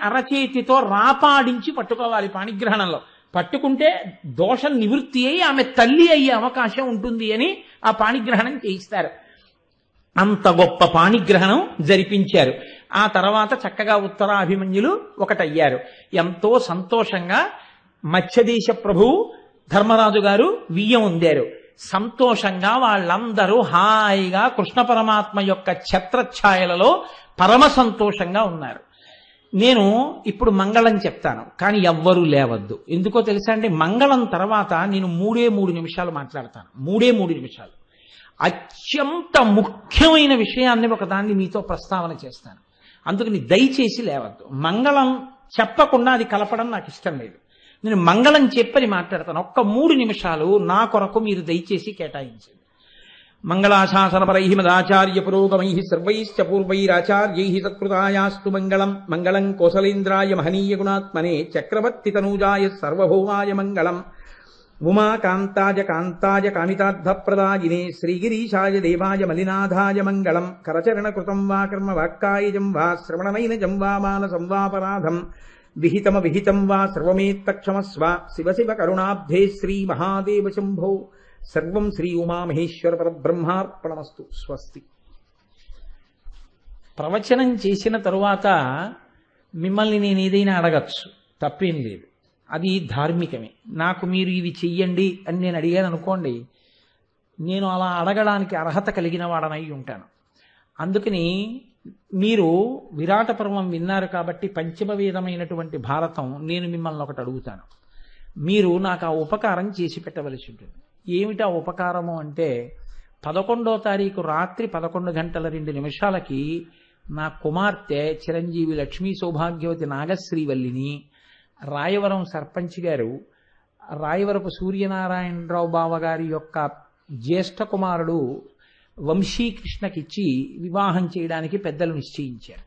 అరచేతితో రాపాడించి పట్టుకోవాలి. పాణిగ్రహణంలో పట్టుకుంటే దోషం నివృత్తి అయి ఆమె తల్లి అయ్యే అవకాశం ఉంటుంది అని ఆ పాణిగ్రహణం చేయిస్తారు. అంత గొప్ప పాణిగ్రహణం జరిపించారు. ఆ తర్వాత చక్కగా ఉత్తరాభిమన్యులు ఒకటయ్యారు. ఎంతో సంతోషంగా మత్స్యదేశ ప్రభువు ధర్మరాజు గారు వియ్యం ఉందారు. సంతోషంగా వాళ్ళందరూ హాయిగా కృష్ణ పరమాత్మ యొక్క ఛత్రఛాయలలో పరమ సంతోషంగా ఉన్నారు. నేను ఇప్పుడు మంగళం చెప్తాను, కానీ ఎవ్వరూ లేవద్దు. ఎందుకో తెలుసా అండి, మంగళం తర్వాత నేను 3 నిమిషాలు మాట్లాడతాను. 3 నిమిషాలు అత్యంత ముఖ్యమైన విషయాన్ని ఒకదాన్ని మీతో ప్రస్తావన చేస్తాను. అందుకని దయచేసి లేవద్దు. మంగళం చెప్పకుండా అది కలపడం నాకు ఇష్టం లేదు. నేను మంగళం చెప్పని మాట్లాడతాను. ఒక్క 3 నిమిషాలు నా కొరకు మీరు దయచేసి కేటాయించండి. మంగళాశాసనపరై మదాచార్య పురోగమై సర్వైశ్చ పూర్వైరాచార్యై సత్కృతాయాస్తు మంగళం. మంగళం కోసలేంద్రాయ మహనీయ గుణాత్మనే చక్రవర్తి తనూజాయ సర్వభౌమాయ మంగళం. ఉమాకాంతాయ కాంతాయ కామితార్థప్రదాయినే శ్రీగిరీశాయ దేవాయ మలినాథాయ మంగళం. కరచరణకృతం వా కర్మ వాక్కాయజం వా శ్రవణనైనజం వా మానసం వాపరాధం విహితం వా సర్వమేత్తక్షమస్వ. శివ శివ కరుణాబ్ధే శ్రీ మహాదేవ శంభో. సర్వం శ్రీ ఉమామహేశ్వర పరబ్రహ్మార్పణమస్తు. స్వస్తి. ప్రవచనం చేసిన తరువాత మిమ్మల్ని నేను ఏదైనా అడగచ్చు, తప్పేం లేదు, అది ధార్మికమే. నాకు మీరు ఇవి చెయ్యండి అని నేను అడిగాను అనుకోండి, నేను అలా అడగడానికి అర్హత కలిగిన వాడనై ఉంటాను. అందుకని మీరు విరాట పర్వం విన్నారు కాబట్టి పంచమ వేదమైనటువంటి భారతం నేను మిమ్మల్ని ఒకటి అడుగుతాను. మీరు నాకు ఆ ఉపకారం చేసి పెట్టవలసి ఉంటుంది. ఏమిటా ఉపకారము అంటే, 11వ తారీఖు రాత్రి 11 గంటల 2 నిమిషాలకి నా కుమార్తె చిరంజీవి లక్ష్మీ సౌభాగ్యవతి నాగశ్రీవల్లిని రాయవరం సర్పంచ్ గారు రాయవరపు సూర్యనారాయణరావు బావ గారి యొక్క జ్యేష్ఠ కుమారుడు వంశీకృష్ణకిచ్చి వివాహం చేయడానికి పెద్దలు నిశ్చయించారు.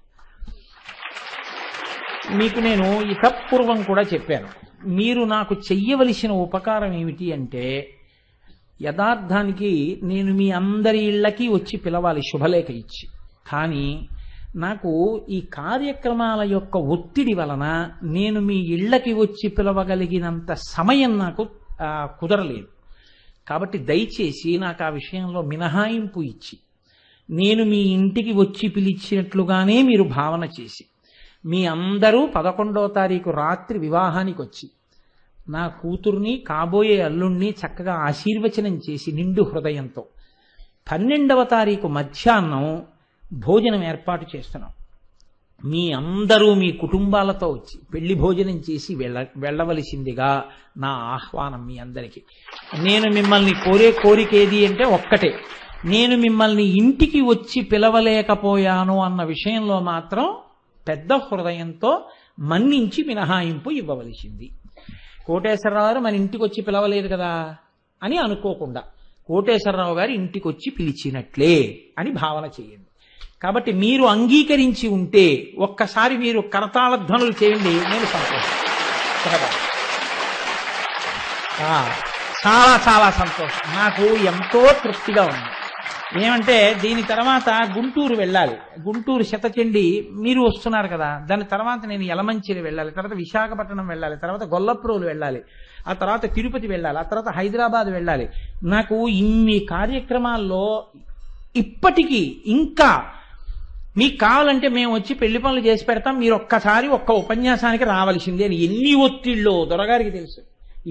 మీకు నేను ఇతపూర్వం కూడా చెప్పాను, మీరు నాకు చెయ్యవలసిన ఉపకారం ఏమిటి అంటే, యథార్థానికి నేను మీ అందరి ఇళ్లకి వచ్చి పిలవాలి శుభలేఖ ఇచ్చి. కానీ నాకు ఈ కార్యక్రమాల యొక్క ఒత్తిడి వలన నేను మీ ఇళ్లకి వచ్చి పిలవగలిగినంత సమయం నాకు కుదరలేదు. కాబట్టి దయచేసి నాకు ఆ విషయంలో మినహాయింపు ఇచ్చి, నేను మీ ఇంటికి వచ్చి పిలిచినట్లుగానే మీరు భావన చేసి, మీ అందరూ 11వ తారీఖు రాత్రి వివాహానికి వచ్చి నా కూతుర్ని కాబోయే అల్లుణ్ణి చక్కగా ఆశీర్వచనం చేసి నిండు హృదయంతో 12వ తారీఖు మధ్యాహ్నం భోజనం ఏర్పాటు చేస్తున్నాం. మీ అందరూ మీ కుటుంబాలతో వచ్చి పెళ్లి భోజనం చేసి వెళ్ళవలసిందిగా నా ఆహ్వానం మీ అందరికీ. నేను మిమ్మల్ని కోరే కోరిక ఏది అంటే ఒక్కటే, నేను మిమ్మల్ని ఇంటికి వచ్చి పిలవలేకపోయాను అన్న విషయంలో మాత్రం పెద్ద హృదయంతో మన్నించి మినహాయింపు ఇవ్వవలసింది. కోటేశ్వరరావు గారు మన ఇంటికి వచ్చి పిలవలేదు కదా అని అనుకోకుండా, కోటేశ్వరరావు గారు ఇంటికి వచ్చి పిలిచినట్లే అని భావన చేయండి. కాబట్టి మీరు అంగీకరించి ఉంటే ఒక్కసారి మీరు కరతాళ ధ్వనులు చేయండి, నేను సంతోషం. చాలా చాలా సంతోషం, నాకు ఎంతో తృప్తిగా ఉంది. ఏమంటే దీని తర్వాత గుంటూరు వెళ్ళాలి. గుంటూరు శతచండి మీరు వస్తున్నారు కదా, దాని తర్వాత నేను యలమంచిలి వెళ్ళాలి, తర్వాత విశాఖపట్నం వెళ్ళాలి, తర్వాత గొల్లప్రోలు వెళ్ళాలి, ఆ తర్వాత తిరుపతి వెళ్ళాలి, ఆ తర్వాత హైదరాబాద్ వెళ్ళాలి. నాకు ఇన్ని కార్యక్రమాల్లో ఇప్పటికీ ఇంకా మీకు కావాలంటే మేము వచ్చి పెళ్లి పనులు చేసి పెడతాం, మీరు ఒక్కసారి ఒక్క ఉపన్యాసానికి రావాల్సిందే అని ఎన్ని ఒత్తిళ్ళో దొరగారికి తెలుసు.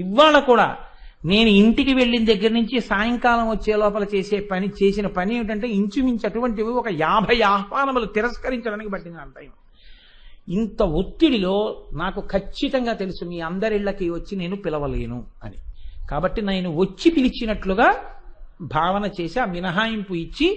ఇవాళ కూడా నేను ఇంటికి వెళ్ళిన దగ్గర నుంచి సాయంకాలం వచ్చే లోపల చేసిన పని ఏమిటంటే ఇంచుమించు అటువంటివి ఒక 50 ఆహ్వానములు తిరస్కరించడానికి పట్టింది అంత టైం. ఇంత ఒత్తిడిలో నాకు ఖచ్చితంగా తెలుసు మీ అందరిళ్ళకి వచ్చి నేను పిలవలేను అని. కాబట్టి నేను వచ్చి పిలిచినట్లుగా భావన చేసి ఆ మినహాయింపు ఇచ్చి